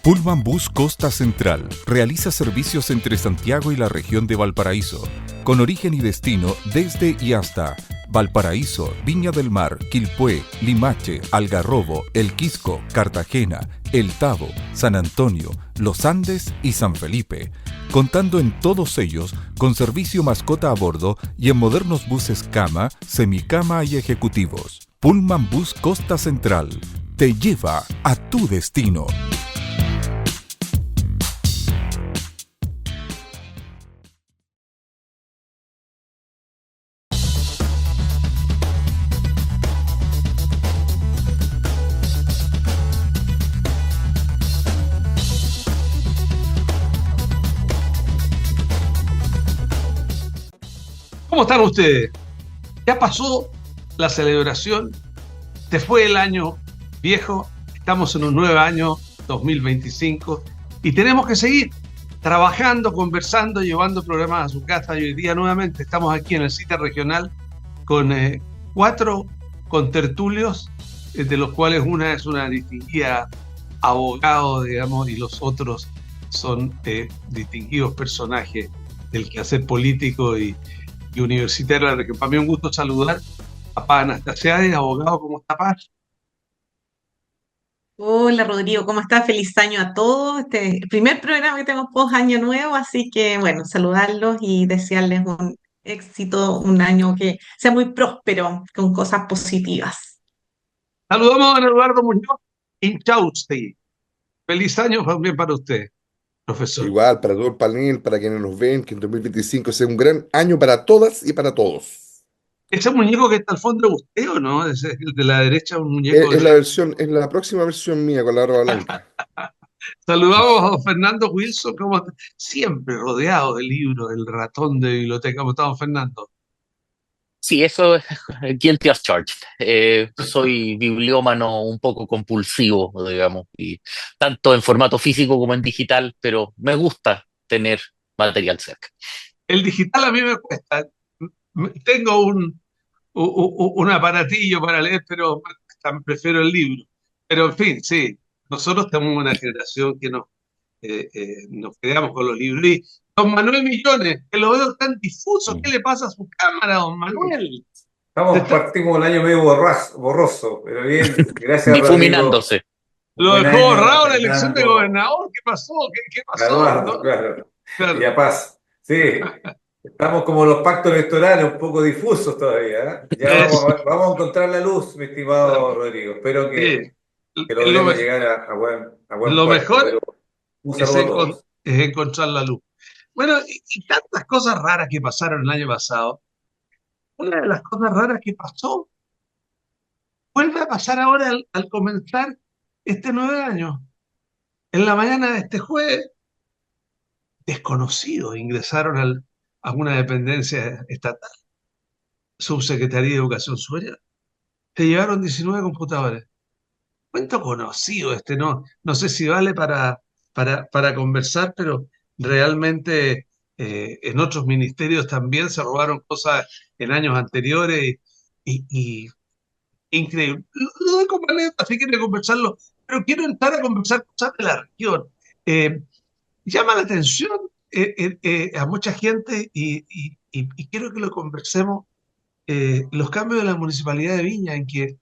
Pullman Bus Costa Central realiza servicios entre Santiago y la región de Valparaíso, con origen y destino desde y hasta Valparaíso, Viña del Mar, Quilpué, Limache, Algarrobo, El Quisco, Cartagena, El Tabo, San Antonio, Los Andes y San Felipe, contando en todos ellos con servicio mascota a bordo y en modernos buses cama, semicama y ejecutivos. Pullman Bus Costa Central te lleva a tu destino. ¿Cómo están ustedes? Ya pasó la celebración, se fue el año viejo, estamos en un nuevo año 2025 y tenemos que seguir trabajando, conversando, llevando programas a su casa. Y hoy día nuevamente estamos aquí en el CITA regional con 4 contertulios, de los cuales una es una distinguida abogado, digamos, y los otros son distinguidos personajes del quehacer político y universitario. Para mí un gusto saludar a Paz Anastasiades, abogado. ¿Cómo está, Paz? Hola Rodrigo, ¿cómo estás? Feliz año a todos. Este es el primer programa que tenemos post año nuevo, así que bueno, saludarlos y desearles un éxito, un año que sea muy próspero, con cosas positivas. Saludamos a don Eduardo Muñoz Inchausti. Feliz año también para usted, profesor. Igual, para todo el panel, para quienes nos ven, que en 2025 sea un gran año para todas y para todos. ¿Ese muñeco que está al fondo de usted o no? ¿Es el de la derecha, un muñeco? Es la próxima versión mía con la barba blanca. Saludamos a don Fernando Wilson, como siempre rodeado del libro, del ratón de biblioteca. ¿Cómo está, don Fernando? Sí, eso es guilty as charged. Soy bibliómano un poco compulsivo, digamos, y tanto en formato físico como en digital, pero me gusta tener material cerca. El digital a mí me cuesta. Tengo un aparatillo para leer, pero prefiero el libro. Pero en fin, sí, nosotros tenemos una generación que nos quedamos con los libros. Y don Manuel Millones, que lo veo tan difuso, ¿qué le pasa a su cámara, don Manuel? Partimos el año medio borroso, pero bien, gracias Difuminándose. Lo dejó borrado la elección de gobernador. ¿Qué pasó? ¿Qué pasó? Eduardo, ¿no? claro. Claro. Y a Paz. Sí, estamos como los pactos electorales, un poco difusos todavía, ¿eh? Ya vamos a encontrar la luz, mi estimado Rodrigo. Espero que logremos llegar a buen lo puerto, mejor un saludo a todos. es encontrar la luz. Bueno, y tantas cosas raras que pasaron el año pasado. Una de las cosas raras que pasó vuelve a pasar ahora al comenzar este nuevo año. En la mañana de este jueves, desconocidos ingresaron a una dependencia estatal, Subsecretaría de Educación Superior. Se llevaron 19 computadores. Cuento conocido no sé si vale para conversar, pero realmente en otros ministerios también se robaron cosas en años anteriores y increíble. Lo doy como anécdota, si quiere conversarlo, pero quiero entrar a conversar cosas de la región. Llama la atención a mucha gente y quiero que lo conversemos, los cambios de la Municipalidad de Viña, en que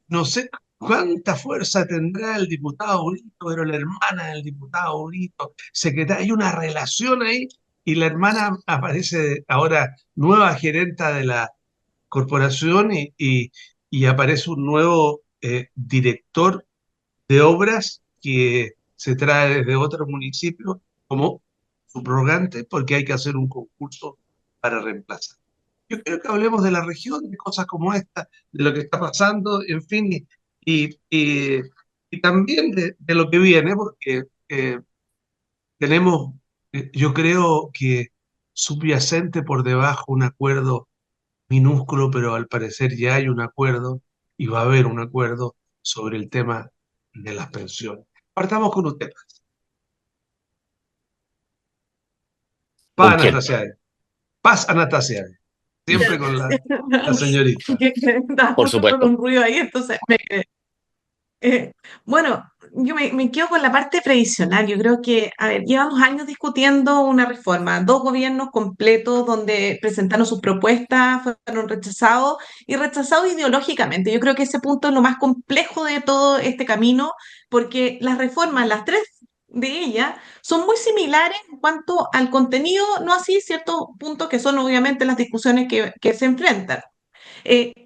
no sé cuánta fuerza tendrá el diputado Brito, pero la hermana del diputado Brito, secretaria, hay una relación ahí, y la hermana aparece ahora nueva gerenta de la corporación y aparece un nuevo director de obras que se trae desde otro municipio como subrogante, porque hay que hacer un concurso para reemplazar. Yo creo que hablemos de la región, de cosas como esta, de lo que está pasando, en fin, y también de lo que viene, porque tenemos, yo creo que subyacente por debajo un acuerdo minúsculo, pero al parecer ya hay un acuerdo y va a haber un acuerdo sobre el tema de las pensiones. Partamos con usted, Paz Anastasiades. Paz Anastasiades. Siempre con la señorita. Por supuesto. Un ruido ahí, entonces Eh, bueno, yo me quedo con la parte previsional. Yo creo que, a ver, llevamos años discutiendo una reforma, dos gobiernos completos donde presentaron sus propuestas, fueron rechazados y rechazados ideológicamente. Yo creo que ese punto es lo más complejo de todo este camino, porque las reformas, las tres de ellas, son muy similares en cuanto al contenido, no así ciertos puntos que son obviamente las discusiones que se enfrentan.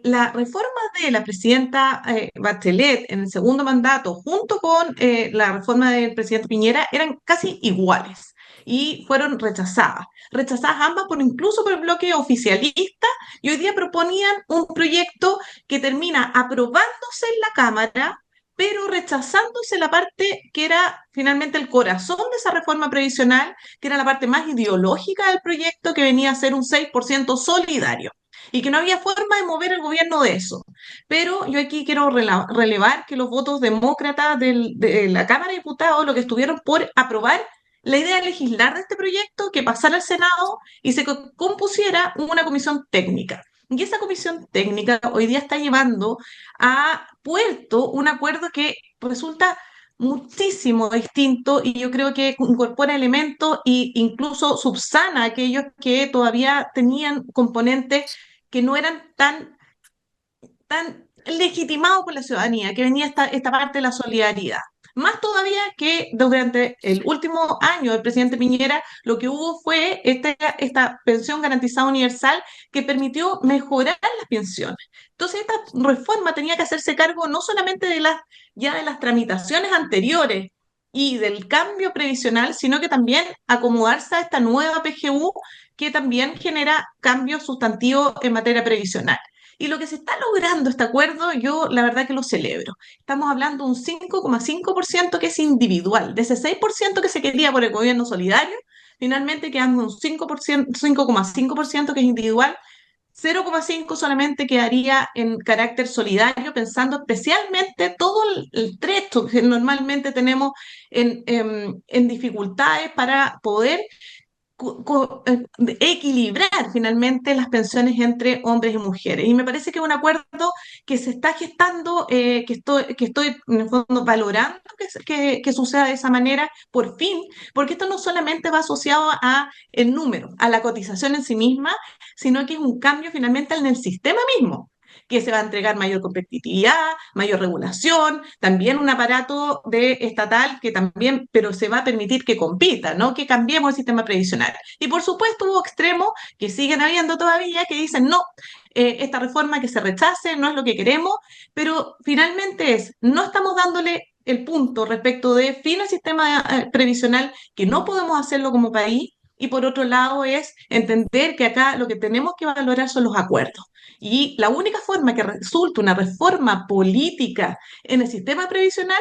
La reforma de la presidenta Bachelet en el segundo mandato, junto con la reforma del presidente Piñera, eran casi iguales y fueron rechazadas. Rechazadas ambas por incluso por el bloque oficialista y hoy día proponían un proyecto que termina aprobándose en la Cámara, pero rechazándose la parte que era finalmente el corazón de esa reforma previsional, que era la parte más ideológica del proyecto, que venía a ser un 6% solidario y que no había forma de mover el gobierno de eso. Pero yo aquí quiero relevar que los votos demócratas de la Cámara de Diputados lo que estuvieron por aprobar la idea de legislar de este proyecto, que pasara al Senado y se compusiera una comisión técnica. Y esa comisión técnica hoy día está llevando a puerto un acuerdo que resulta muchísimo distinto y yo creo que incorpora elementos e incluso subsana a aquellos que todavía tenían componentes que no eran tan legitimados por la ciudadanía, que venía esta parte de la solidaridad. Más todavía que durante el último año del presidente Piñera, lo que hubo fue esta pensión garantizada universal que permitió mejorar las pensiones. Entonces, esta reforma tenía que hacerse cargo no solamente ya de las tramitaciones anteriores y del cambio previsional, sino que también acomodarse a esta nueva PGU que también genera cambios sustantivos en materia previsional. Y lo que se está logrando este acuerdo, yo la verdad que lo celebro. Estamos hablando de un 5,5% que es individual, de ese 6% que se quería por el gobierno solidario, finalmente quedamos un 5%, 5,5% que es individual, 0,5 solamente quedaría en carácter solidario, pensando especialmente todo el trecho que normalmente tenemos en dificultades para poder equilibrar finalmente las pensiones entre hombres y mujeres. Y me parece que es un acuerdo que se está gestando, que estoy en el fondo valorando que suceda de esa manera, por fin, porque esto no solamente va asociado a el número, a la cotización en sí misma, sino que es un cambio finalmente en el sistema mismo, que se va a entregar mayor competitividad, mayor regulación, también un aparato estatal que también, pero se va a permitir que compita, ¿no? Que cambiemos el sistema previsional. Y por supuesto hubo extremos que siguen habiendo todavía que dicen, no, esta reforma que se rechace no es lo que queremos, pero finalmente no estamos dándole el punto respecto de fin al sistema previsional, que no podemos hacerlo como país, y por otro lado es entender que acá lo que tenemos que valorar son los acuerdos. Y la única forma que resulte una reforma política en el sistema previsional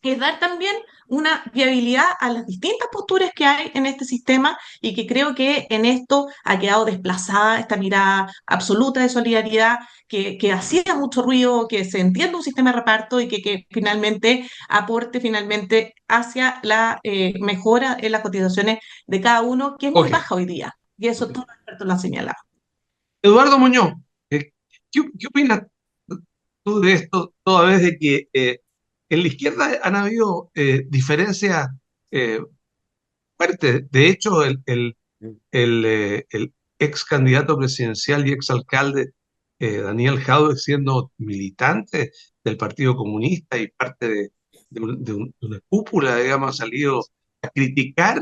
es dar también una viabilidad a las distintas posturas que hay en este sistema y que creo que en esto ha quedado desplazada esta mirada absoluta de solidaridad que hacía mucho ruido, que se entiende un sistema de reparto y que finalmente aporte finalmente hacia la mejora en las cotizaciones de cada uno, que es muy Ok. baja hoy día. Y eso todos los expertos lo han señalado. Eduardo Muñoz, ¿qué opinas tú de esto, toda vez de que en la izquierda han habido diferencias eh, fuertes? De hecho, el ex candidato presidencial y ex alcalde Daniel Jadwe, siendo militante del Partido Comunista y parte de una cúpula, digamos, ha salido a criticar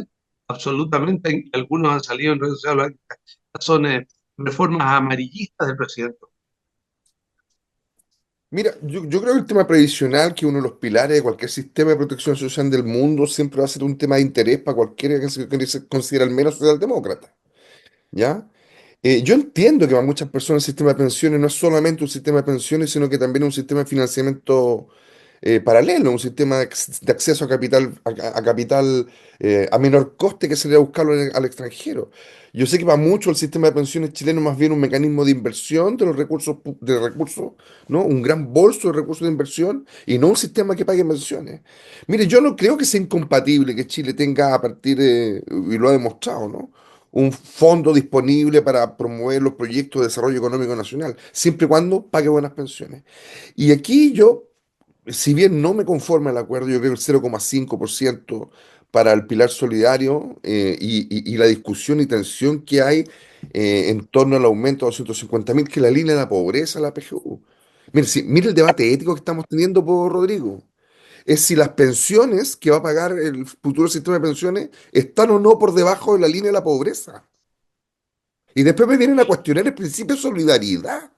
absolutamente, y algunos han salido en redes sociales, son reformas amarillistas del presidente. Mira, yo creo que el tema previsional, que es uno de los pilares de cualquier sistema de protección social del mundo, siempre va a ser un tema de interés para cualquiera que se considere al menos socialdemócrata. ¿Ya? Yo entiendo que para muchas personas el sistema de pensiones no es solamente un sistema de pensiones, sino que también es un sistema de financiamiento paralelo, un sistema de acceso a capital, a capital a menor coste que salir a buscarlo al extranjero. Yo sé que para muchos el sistema de pensiones chileno es más bien un mecanismo de inversión de los recursos, ¿no? Un gran bolso de recursos de inversión y no un sistema que pague pensiones. Mire, yo no creo que sea incompatible que Chile tenga a partir, y lo ha demostrado, ¿no? Un fondo disponible para promover los proyectos de desarrollo económico nacional, siempre y cuando pague buenas pensiones. Y aquí yo si bien no me conforma el acuerdo, yo creo que el 0,5% para el pilar solidario y la discusión y tensión que hay en torno al aumento a 250.000, que es la línea de la pobreza, la PGU. Mire, mire el debate ético que estamos teniendo por Rodrigo. Es si las pensiones que va a pagar el futuro sistema de pensiones están o no por debajo de la línea de la pobreza. Y después me vienen a cuestionar el principio de solidaridad.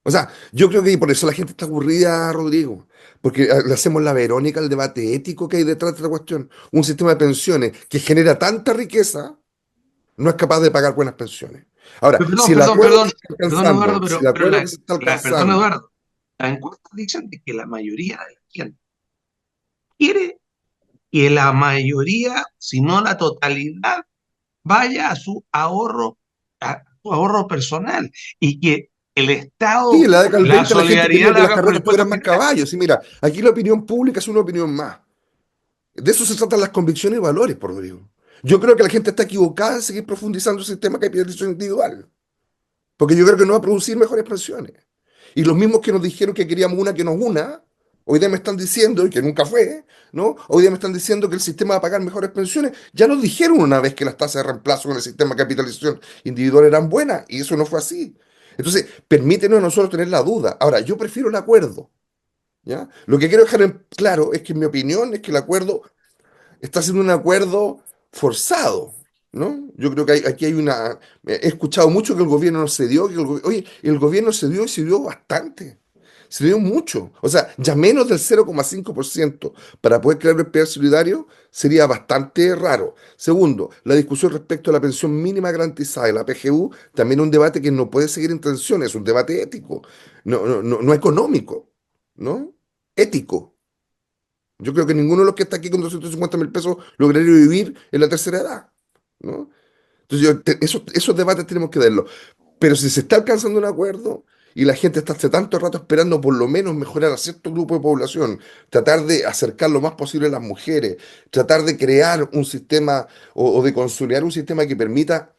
O sea, yo creo que por eso la gente está aburrida, Rodrigo, porque le hacemos la Verónica al debate ético que hay detrás de esta cuestión. Un sistema de pensiones que genera tanta riqueza no es capaz de pagar buenas pensiones. Ahora, si el acuerdo que se está Perdón, Eduardo, alcanzando, si el pero acuerdo que se está perdón, alcanzando, Eduardo, las encuestas dicen de que la mayoría de la gente quiere que la mayoría, si no la totalidad, vaya a su ahorro personal y que el sí, Estado, en la década del la 20 la gente solidaridad quería que la las haga con carretas impuestos tuvieran más generales. caballos. Y mira, aquí la opinión pública es una opinión más. De eso se tratan las convicciones y valores, por Rodrigo. Yo creo que la gente está equivocada en seguir profundizando el sistema de capitalización individual, porque yo creo que no va a producir mejores pensiones. Y los mismos que nos dijeron que queríamos una que nos una, hoy día me están diciendo, y que nunca fue, ¿no? Hoy día me están diciendo que el sistema va a pagar mejores pensiones. Ya nos dijeron una vez que las tasas de reemplazo con el sistema de capitalización individual eran buenas, y eso no fue así. Entonces, permítenos a nosotros tener la duda. Ahora, yo prefiero el acuerdo, ¿ya? Lo que quiero dejar en claro es que mi opinión es que el acuerdo está siendo un acuerdo forzado, ¿no? Yo creo que aquí hay una... He escuchado mucho que el gobierno no cedió, oye, el gobierno cedió y cedió bastante, cedió mucho. O sea, ya menos del 0,5% para poder crear un PER solidario sería bastante raro. Segundo, la discusión respecto a la pensión mínima garantizada y la PGU, también un debate que no puede seguir en tensión, es un debate ético, no económico, ¿no? Ético. Yo creo que ninguno de los que está aquí con 250.000 pesos lograría vivir en la tercera edad, ¿no? Entonces, esos debates tenemos que darlos. Pero si se está alcanzando un acuerdo y la gente está hace tanto rato esperando por lo menos mejorar a cierto grupo de población, tratar de acercar lo más posible a las mujeres, tratar de crear un sistema o de consolidar un sistema que permita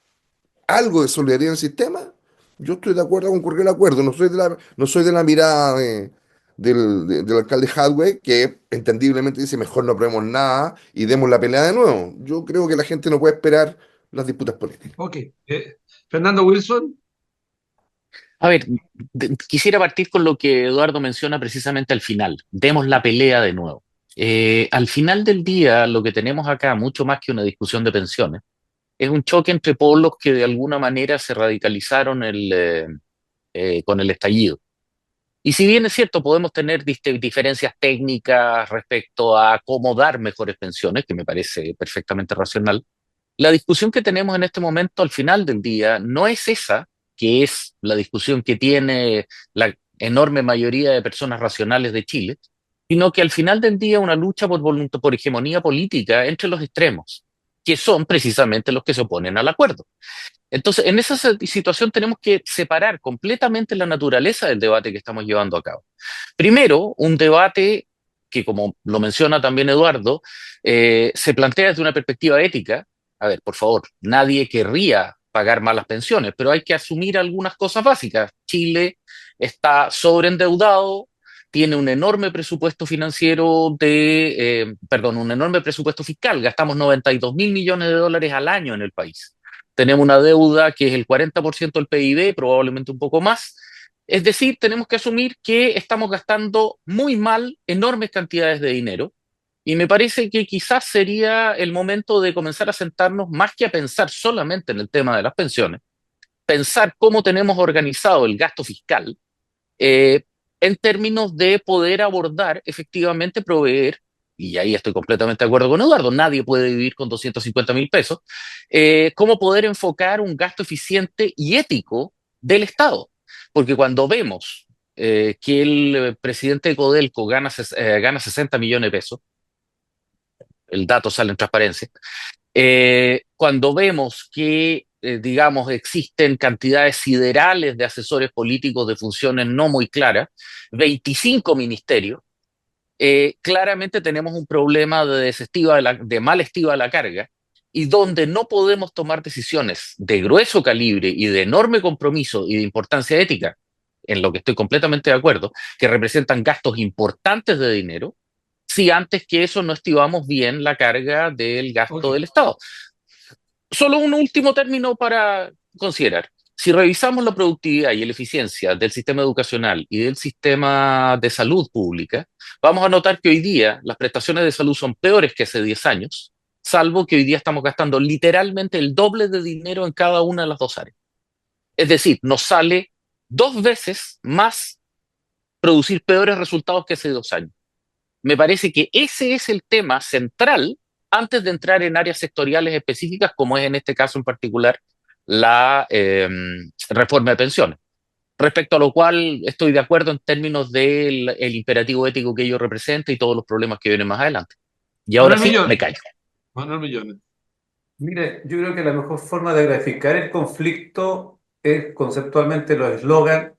algo de solidaridad en el sistema, yo estoy de acuerdo con concurrir el acuerdo. No soy de la mirada del alcalde Hadwe, que entendiblemente dice mejor no aprobemos nada y demos la pelea de nuevo. Yo creo que la gente no puede esperar las disputas políticas. Ok. Fernando Wilson, A ver, quisiera partir con lo que Eduardo menciona precisamente al final. Demos la pelea de nuevo. Al final del día, lo que tenemos acá, mucho más que una discusión de pensiones, es un choque entre polos que de alguna manera se radicalizaron con el estallido. Y si bien es cierto, podemos tener diferencias técnicas respecto a cómo dar mejores pensiones, que me parece perfectamente racional, la discusión que tenemos en este momento al final del día no es esa, que es la discusión que tiene la enorme mayoría de personas racionales de Chile, sino que al final del día una lucha por hegemonía política entre los extremos, que son precisamente los que se oponen al acuerdo. Entonces, en esa situación tenemos que separar completamente la naturaleza del debate que estamos llevando a cabo. Primero, un debate que, como lo menciona también Eduardo, se plantea desde una perspectiva ética. A ver, por favor, nadie querría pagar malas pensiones, pero hay que asumir algunas cosas básicas. Chile está sobreendeudado, tiene un enorme presupuesto financiero perdón, un enorme presupuesto fiscal. Gastamos 92.000 millones de dólares al año en el país. Tenemos una deuda que es el 40% del PIB, probablemente un poco más. Es decir, tenemos que asumir que estamos gastando muy mal enormes cantidades de dinero y me parece que quizás sería el momento de comenzar a sentarnos más que a pensar solamente en el tema de las pensiones, pensar cómo tenemos organizado el gasto fiscal eh, en términos de poder abordar efectivamente proveer, y ahí estoy completamente de acuerdo con Eduardo, nadie puede vivir con 250.000 pesos, cómo poder enfocar un gasto eficiente y ético del Estado. Porque cuando vemos que el presidente de Codelco gana 60 millones de pesos, el dato sale en transparencia, cuando vemos que, digamos, existen cantidades siderales de asesores políticos de funciones no muy claras, 25 ministerios, claramente tenemos un problema de mal estiva de la carga y donde no podemos tomar decisiones de grueso calibre y de enorme compromiso y de importancia ética en lo que estoy completamente de acuerdo, que representan gastos importantes de dinero, si antes que eso no estimamos bien la carga del gasto del Estado. Solo un último término para considerar. Si revisamos la productividad y la eficiencia del sistema educacional y del sistema de salud pública, vamos a notar que hoy día las prestaciones de salud son peores que hace 10 años, salvo que hoy día estamos gastando literalmente el doble de dinero en cada una de las dos áreas. Es decir, nos sale 2 veces más producir peores resultados que hace 2 años. Me parece que ese es el tema central antes de entrar en áreas sectoriales específicas, como es en este caso en particular la reforma de pensiones. Respecto a lo cual estoy de acuerdo en términos del el imperativo ético que ello representa y todos los problemas que vienen más adelante. Y ahora sí, me callo. Manuel Millones. Mire, yo creo que la mejor forma de graficar el conflicto es conceptualmente los eslogan: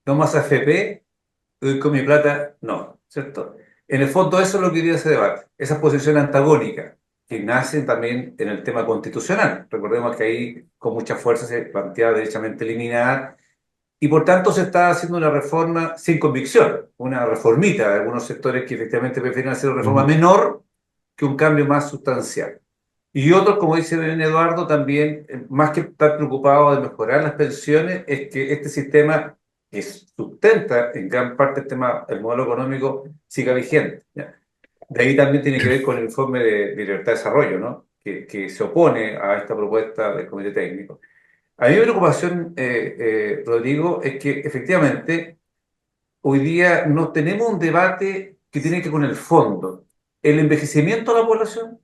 no más AFP, doy con mi plata, no, ¿cierto? En el fondo eso es lo que hoy día se debate, esas posiciones antagónicas que nacen también en el tema constitucional. Recordemos que ahí con mucha fuerza se plantea derechamente eliminar y por tanto se está haciendo una reforma sin convicción, una reformita de algunos sectores que efectivamente prefieren hacer una reforma menor que un cambio más sustancial. Y otros, como dice bien Eduardo, también, más que estar preocupados de mejorar las pensiones, es que este sistema que sustenta en gran parte el modelo económico siga vigente, ¿ya? De ahí también tiene que ver con el informe de Libertad de Desarrollo, ¿no? Que se opone a esta propuesta del Comité Técnico. A mí mi preocupación, Rodrigo, es que efectivamente hoy día no tenemos un debate que tiene que ver con el fondo, el envejecimiento de la población,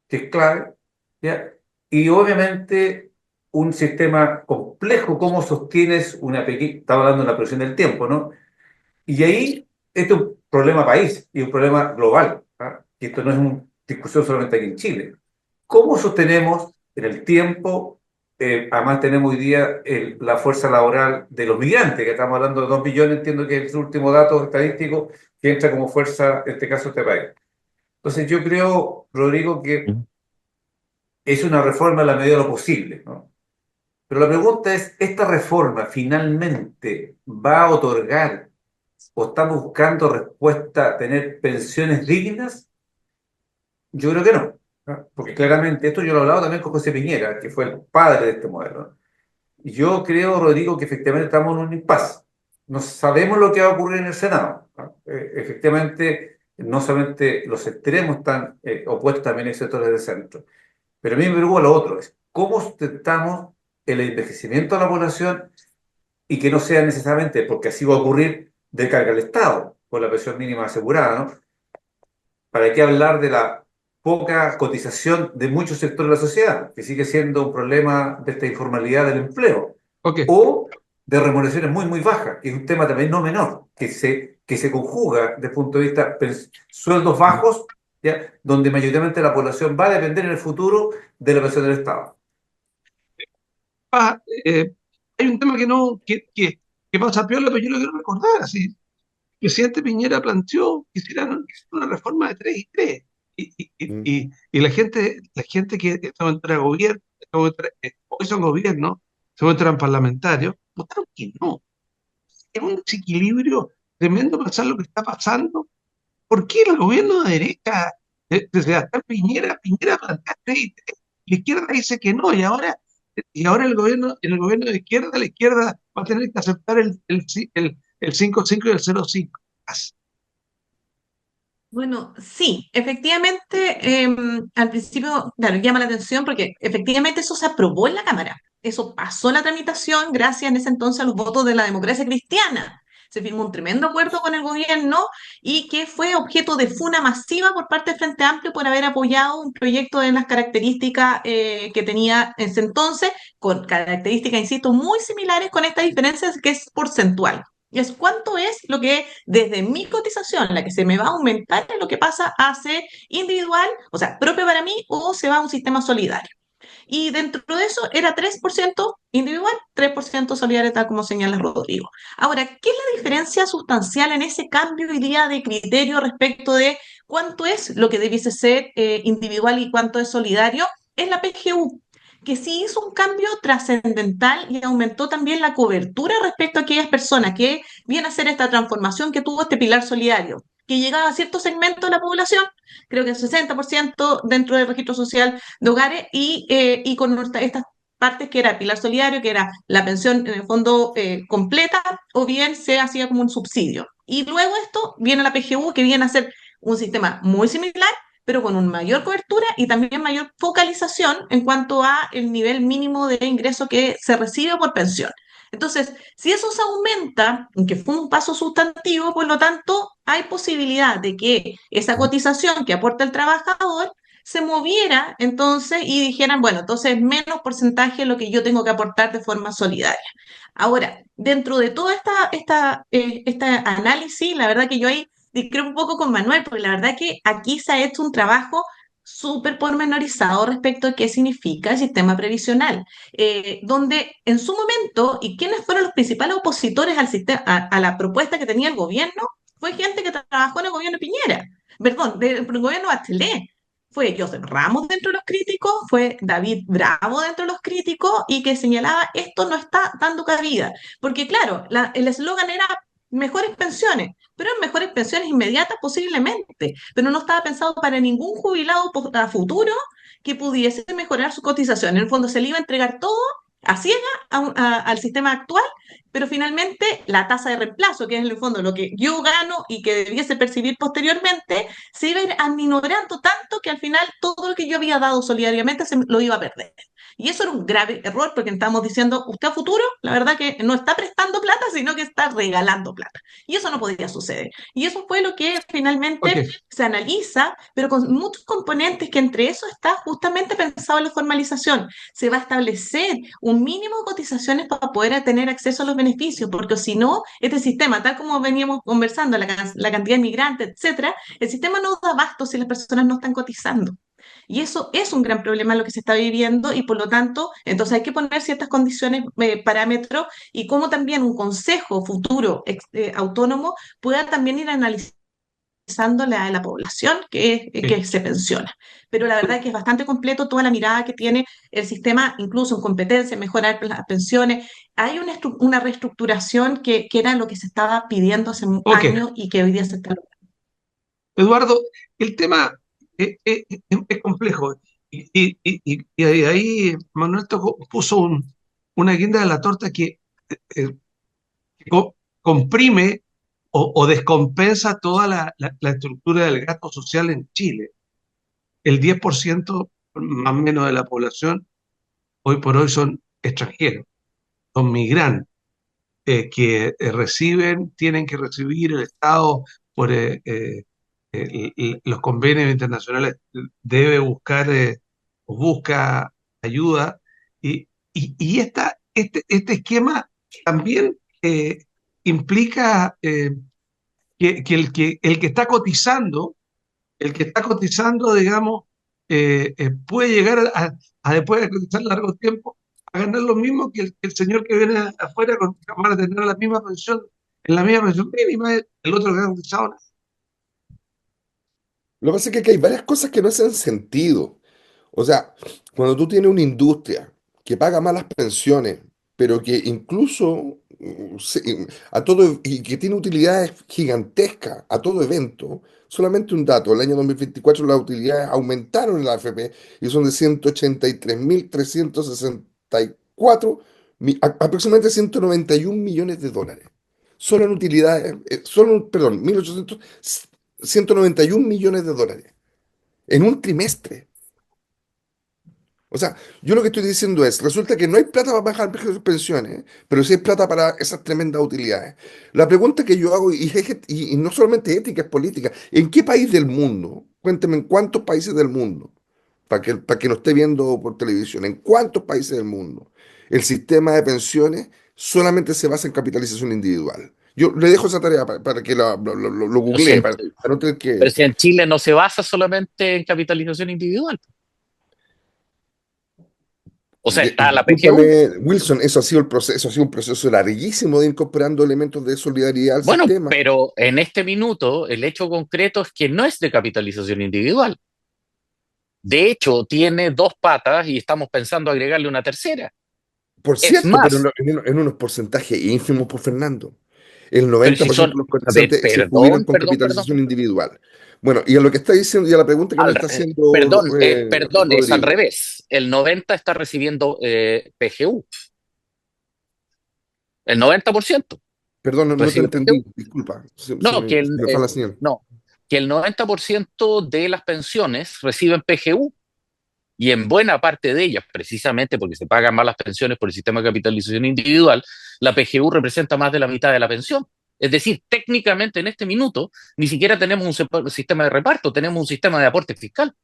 que es clave, ¿ya? Y obviamente un sistema complejo, cómo sostienes una pequeña, estaba hablando de la presión del tiempo, ¿no? Y ahí, esto es un problema país y un problema global, ¿ah? Y esto no es una discusión solamente aquí en Chile. ¿Cómo sostenemos en el tiempo? Además tenemos hoy día la fuerza laboral de los migrantes, que estamos hablando de 2 millones, entiendo que es el último dato estadístico que entra como fuerza, en este caso, este país. Entonces yo creo, Rodrigo, que es una reforma a la medida de lo posible, ¿no? Pero la pregunta es, ¿esta reforma finalmente va a otorgar o estamos buscando respuesta a tener pensiones dignas? Yo creo que no, ¿no? Porque claramente, esto yo lo he hablado también con José Piñera, que fue el padre de este modelo, ¿no? Y yo creo, Rodrigo, que efectivamente estamos en un impasse. No sabemos lo que va a ocurrir en el Senado, ¿no? Efectivamente, no solamente los extremos están opuestos, también hay sectores del centro. Pero a mí me preocupa lo otro, es cómo sustentamos el envejecimiento de la población y que no sea necesariamente, porque así va a ocurrir, de carga al Estado, con la pensión mínima asegurada, ¿no? ¿Para qué hablar de la poca cotización de muchos sectores de la sociedad, que sigue siendo un problema de esta informalidad del empleo? O de remuneraciones muy, muy bajas, que es un tema también no menor, que se conjuga desde el punto de vista sueldos bajos, ¿ya? Donde mayoritariamente la población va a depender en el futuro de la pensión del Estado. Hay un tema que pasa piola, pero yo lo quiero recordar, así. El presidente Piñera planteó que hicieran una reforma de 3 y 3. Y la gente que estaba en el gobierno, hoy son gobiernos, se encuentran parlamentarios, votaron que no. Es un desequilibrio tremendo pensar lo que está pasando. ¿Por qué el gobierno de derecha, desde hasta Piñera plantea 3 y 3, la izquierda dice que no, y ahora en el gobierno de izquierda, la izquierda va a tener que aceptar el 5-5 y el 0-5? Bueno, sí, efectivamente, al principio, claro, llama la atención porque efectivamente eso se aprobó en la Cámara. Eso pasó la tramitación gracias en ese entonces a los votos de la democracia cristiana. Se firmó un tremendo acuerdo con el gobierno y que fue objeto de funa masiva por parte del Frente Amplio por haber apoyado un proyecto de las características que tenía en ese entonces, con características, insisto, muy similares con esta diferencia que es porcentual. Es cuánto es lo que desde mi cotización, la que se me va a aumentar, es lo que pasa a ser individual, o sea, propio para mí, o se va a un sistema solidario. Y dentro de eso era 3% individual, 3% solidario, tal como señala Rodrigo. Ahora, ¿qué es la diferencia sustancial en ese cambio hoy día de criterio respecto de cuánto es lo que debiese ser individual y cuánto es solidario? Es la PGU. que sí hizo un cambio trascendental y aumentó también la cobertura respecto a aquellas personas que vienen a hacer esta transformación que tuvo este pilar solidario, que llegaba a cierto segmento de la población, creo que el 60% dentro del registro social de hogares, y con estas partes que era el pilar solidario, que era la pensión en el fondo completa, o bien se hacía como un subsidio. Y luego esto viene la PGU, que viene a ser un sistema muy similar, pero con una mayor cobertura y también mayor focalización en cuanto a el nivel mínimo de ingreso que se recibe por pensión. Entonces, si eso se aumenta, que fue un paso sustantivo, por lo tanto, hay posibilidad de que esa cotización que aporta el trabajador se moviera entonces y dijeran, bueno, entonces menos porcentaje de lo que yo tengo que aportar de forma solidaria. Ahora, dentro de todo este análisis, la verdad que yo ahí discrepo un poco con Manuel, porque la verdad que aquí se ha hecho un trabajo súper pormenorizado respecto a qué significa el sistema previsional, donde en su momento, y quiénes fueron los principales opositores al sistema, a la propuesta que tenía el gobierno, fue gente que trabajó en el gobierno de Piñera, perdón, del gobierno Bachelet. Fue Joseph Ramos dentro de los críticos, fue David Bravo dentro de los críticos, y que señalaba esto no está dando cabida. Porque claro, el eslogan era mejores pensiones, pero en mejores pensiones inmediatas posiblemente, pero no estaba pensado para ningún jubilado a futuro que pudiese mejorar su cotización. En el fondo se le iba a entregar todo a ciega al sistema actual, pero finalmente la tasa de reemplazo, que es en el fondo lo que yo gano y que debiese percibir posteriormente, se iba a ir aminorando tanto que al final todo lo que yo había dado solidariamente se lo iba a perder. Y eso era un grave error, porque estamos diciendo, usted a futuro, la verdad que no está prestando plata, sino que está regalando plata. Y eso no podía suceder. Y eso fue lo que Ok, finalmente se analiza, pero con muchos componentes, que entre eso está justamente pensado en la formalización. Se va a establecer un mínimo de cotizaciones para poder tener acceso a los beneficios, porque si no, este sistema, tal como veníamos conversando, la cantidad de migrantes, etcétera, el sistema no da abasto si las personas no están cotizando. Y eso es un gran problema en lo que se está viviendo, y por lo tanto, entonces hay que poner ciertas condiciones, parámetros, y cómo también un consejo futuro autónomo pueda también ir analizando la población que se pensiona. Pero la verdad es que es bastante completo toda la mirada que tiene el sistema, incluso en competencia, en mejorar las pensiones. Hay una reestructuración que era lo que se estaba pidiendo hace ok. años y que hoy día se está logrando. Eduardo, el tema es complejo y ahí Manuel puso una guinda de la torta que eh, comprime o descompensa toda la estructura del gasto social en Chile. El 10% más o menos de la población hoy por hoy son extranjeros, son migrantes, que tienen que recibir el Estado por los convenios internacionales, debe buscar o busca ayuda, y este esquema también implica que el que está cotizando, digamos, puede llegar después de cotizar largo tiempo, a ganar lo mismo que el señor que viene afuera, van a tener la misma pensión, en la misma pensión mínima, el otro que ha cotizado nada. Lo que pasa es que aquí hay varias cosas que no hacen sentido. O sea, cuando tú tienes una industria que paga malas pensiones, pero que incluso a todo y que tiene utilidades gigantescas a todo evento, solamente un dato, el año 2024 las utilidades aumentaron en la AFP y son de 183.364, aproximadamente 191 millones de dólares. Solo en utilidades, perdón, 191 millones de dólares en un trimestre. O sea, yo lo que estoy diciendo es, resulta que no hay plata para bajar el precio de sus pensiones, pero sí hay plata para esas tremendas utilidades. La pregunta que yo hago, y no solamente ética, es política, ¿en qué país del mundo? Cuénteme, ¿en cuántos países del mundo? Para que no esté viendo por televisión, ¿en cuántos países del mundo el sistema de pensiones solamente se basa en capitalización individual? Yo le dejo esa tarea para que lo Pero si googlee, en, para no tener pero que... si en Chile no se basa solamente en capitalización individual. O sea, está la PGU. Discúlpame, Wilson, eso ha sido el proceso, eso ha sido un proceso larguísimo de incorporando elementos de solidaridad al Bueno, sistema. pero en este minuto el hecho concreto es que no es de capitalización individual. De hecho, tiene dos patas y estamos pensando agregarle una tercera. Por Es cierto, pero más, en unos porcentajes ínfimos, por Fernando. El pero si 90% son, de los a ver, cotizantes se jubilan perdón, con perdón, perdón, capitalización individual. Bueno, y a lo que está diciendo, y a la pregunta que me está haciendo perdón, es al Rodrigo. revés. El 90 está recibiendo PGU, el 90% Perdón, no te recibe entendí, PGU. disculpa, No, se me fue la señal. no, que el 90% de las pensiones reciben PGU. Y en buena parte de ellas, precisamente porque se pagan más las pensiones por el sistema de capitalización individual, la PGU representa más de la mitad de la pensión. Es decir, técnicamente en este minuto ni siquiera tenemos un sistema de reparto, tenemos un sistema de aporte fiscal.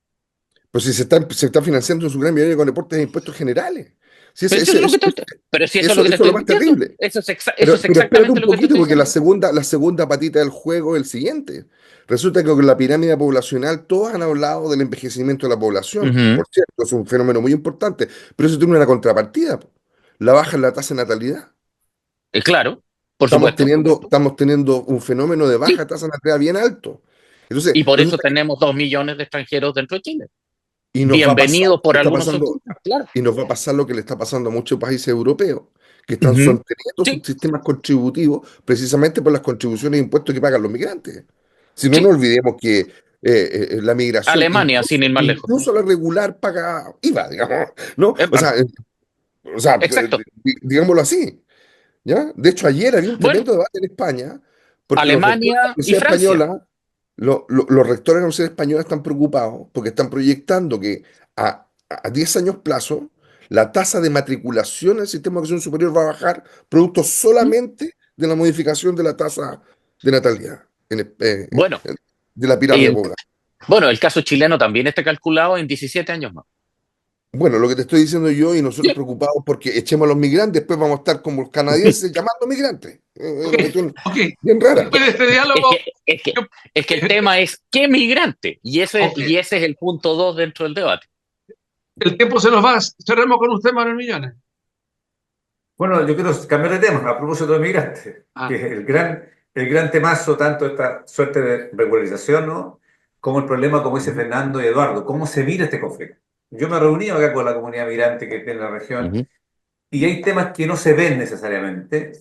Pues si se está financiando en su gran mayoría con deportes de impuestos generales. Si Pero eso es lo que pero si eso es lo que te eso es estoy lo más diciendo, terrible. eso Pero es espérate exactamente un lo que te poquito, estoy porque diciendo. la segunda patita del juego es el siguiente. Resulta que con la pirámide poblacional todos han hablado del envejecimiento de la población. Ujú. Por cierto, es un fenómeno muy importante, pero eso tiene una contrapartida, po. La baja en la tasa de natalidad. Claro, por supuesto. Estamos teniendo un fenómeno de Sí. baja tasa de natalidad bien alto. Entonces, Y por eso resulta que, tenemos 2 millones de extranjeros dentro de Chile. y nos va a pasar Bienvenidos lo que por está algunos pasando, sectores, claro. y nos va a pasar lo que le está pasando a muchos países europeos, que están Ujú. sosteniendo sus Sí, sistemas contributivos precisamente por las contribuciones e impuestos que pagan los migrantes. Si no, no sí. olvidemos que la migración, Alemania, sin ir más lejos. incluso la regular, paga IVA, digamos, ¿no? Eh, exacto. Digámoslo así, ¿ya? De hecho, ayer había un Bueno, tremendo debate en España, porque los rectores de la Alemania y Universidad Francia. Española, los rectores de la Universidad Española están preocupados porque están proyectando que a 10 años plazo, la tasa de matriculación en el sistema de educación superior va a bajar producto solamente de la modificación de la tasa de natalidad, Bueno, de la pirámide el, poblacional. bueno, el caso chileno también está calculado en 17 años más. Bueno, lo que te estoy diciendo yo y nosotros Sí. preocupados porque echemos a los migrantes, después vamos a estar como los canadienses llamando migrantes. Es Ok, una cuestión ok. bien rara. Después de este Es diálogo, que, es que, es que el tema es ¿qué migrante? ok, Y ese es el punto 2 dentro del debate. el tiempo se nos va. Cerremos con usted, Manuel Millones. Bueno, yo quiero cambiar de tema a propósito de migrantes, que Ah, es el gran temazo, tanto esta suerte de regularización, ¿no? Como el problema, como dice Fernando y Eduardo, cómo se mira este conflicto. Yo me he reunido acá con la comunidad migrante que tiene en la región Ujú. y hay temas que no se ven necesariamente.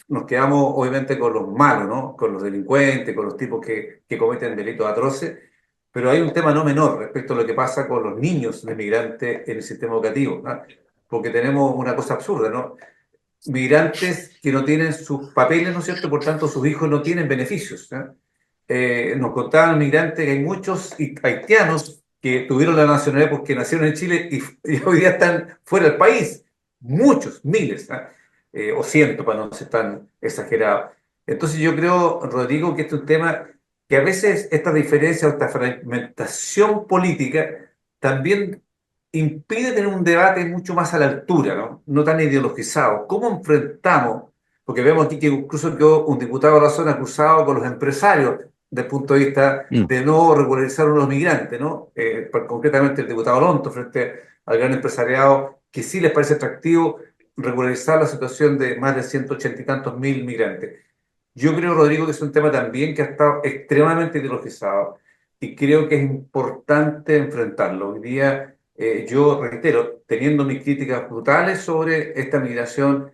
Nos quedamos obviamente con los malos, ¿no? Con los delincuentes, con los tipos que cometen delitos atroces, pero hay un tema no menor respecto a lo que pasa con los niños de migrantes en el sistema educativo, ¿no? Porque tenemos una cosa absurda, ¿no? Migrantes que no tienen sus papeles, ¿no es cierto? Por tanto, sus hijos no tienen beneficios, ¿no? Nos contaban los migrantes que hay muchos haitianos que tuvieron la nacionalidad porque nacieron en Chile y hoy día están fuera del país. Muchos, miles, ¿no? O cientos, para no ser tan exagerado. Entonces yo creo, Rodrigo, que este es un tema que a veces esta diferencia o esta fragmentación política también impide tener un debate mucho más a la altura, ¿no? No tan ideologizado. ¿Cómo enfrentamos? Porque vemos aquí que incluso quedó un diputado de la zona acusado con los empresarios desde el punto de vista Mm. de no regularizar a los migrantes, ¿no? Concretamente el diputado Lonto frente al gran empresariado que sí les parece atractivo regularizar la situación de más de 180 y tantos mil migrantes. Yo creo, Rodrigo, que es un tema también que ha estado extremadamente ideologizado y creo que es importante enfrentarlo. Hoy día, yo reitero, teniendo mis críticas brutales sobre esta migración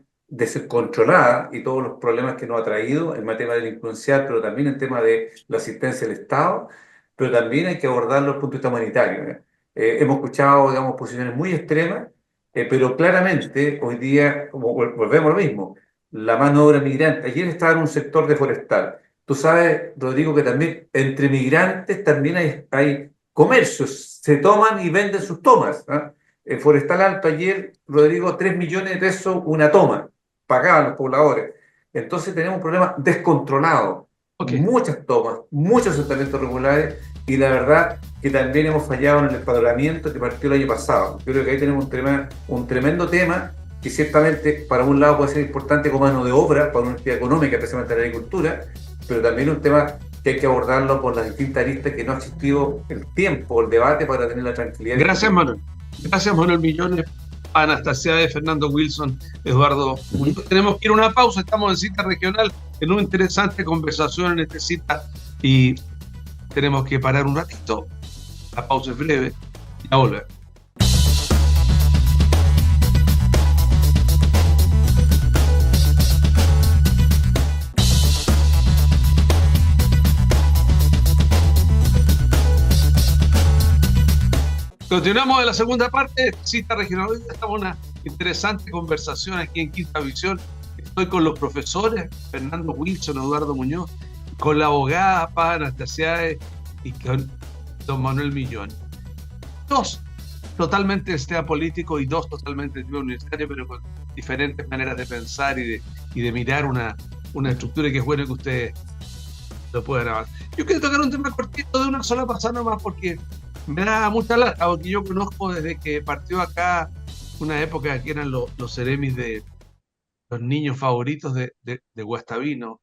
descontrolada y todos los problemas que nos ha traído en materia delincuencial, pero también en tema de la asistencia del Estado, pero también hay que abordarlo desde el punto de vista humanitario, ¿eh? Hemos escuchado, digamos, posiciones muy extremas, pero claramente hoy día, como volvemos a lo mismo, la mano de obra migrante. Ayer estaba en un sector de forestal. Tú sabes, Rodrigo, que también entre migrantes también hay comercios, se toman y venden sus tomas, ¿ah? En Forestal Alto ayer, Rodrigo, 3 millones de pesos una toma, pagaban los pobladores. Entonces tenemos un problema descontrolado, ok. muchas tomas, muchos asentamientos regulares y la verdad que también hemos fallado en el empadronamiento que partió el año pasado. Yo creo que ahí tenemos un tremendo tema que ciertamente para un lado puede ser importante como mano de obra para una actividad económica, especialmente en la agricultura, pero también un tema que hay que abordarlo por las distintas aristas que no ha existido el tiempo, el debate para tener la tranquilidad. Gracias, Manuel. Gracias, Manuel Millones, Anastasia de Fernando Wilson, Eduardo Muñoz. Tenemos que ir a una pausa, estamos en Cita Regional, en una interesante conversación en esta cita y tenemos que parar un ratito. La pausa es breve. Ya volvemos. Continuamos en la segunda parte de Cita Regional. Hoy estamos en una interesante conversación aquí en Quinta Visión. Estoy con los profesores Fernando Wilson, Eduardo Muñoz, con la abogada Paz Anastasiae y con don Manuel Millón. Dos totalmente del sistema político y dos totalmente del sistema universitario, pero con diferentes maneras de pensar y de mirar una estructura, que es bueno que ustedes lo puedan avanzar. Yo quiero tocar un tema cortito de una sola pasada nomás, porque me da mucha lata, porque yo conozco desde que partió acá una época que eran los seremis de los niños favoritos de Guastavino,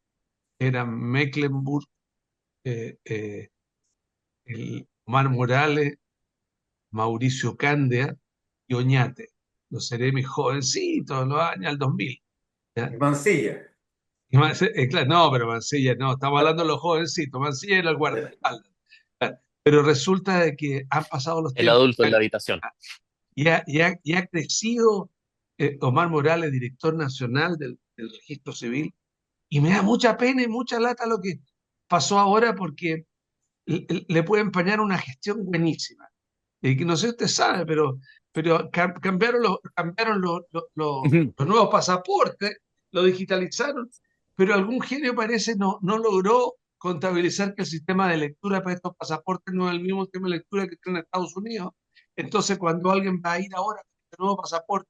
eran Mecklenburg, el Omar Morales, Mauricio Candia y Oñate, los seremis jovencitos, los años del 2000. ¿Ya? Mansilla. Claro, no, pero Mansilla no, estamos hablando de los jovencitos, Mansilla era el guardaespaldas. Pero resulta de que han pasado los El tiempos adulto en la habitación. y ha crecido Omar Morales, director nacional del Registro Civil, y me da mucha pena y mucha lata lo que pasó ahora, porque le puede empañar una gestión buenísima. Y que no sé si usted sabe, pero cambiaron Ujú. los nuevos pasaportes, lo digitalizaron, pero algún genio parece no logró contabilizar que el sistema de lectura para estos pasaportes no es el mismo sistema de lectura que tiene en Estados Unidos. Entonces, cuando alguien va a ir ahora con este nuevo pasaporte,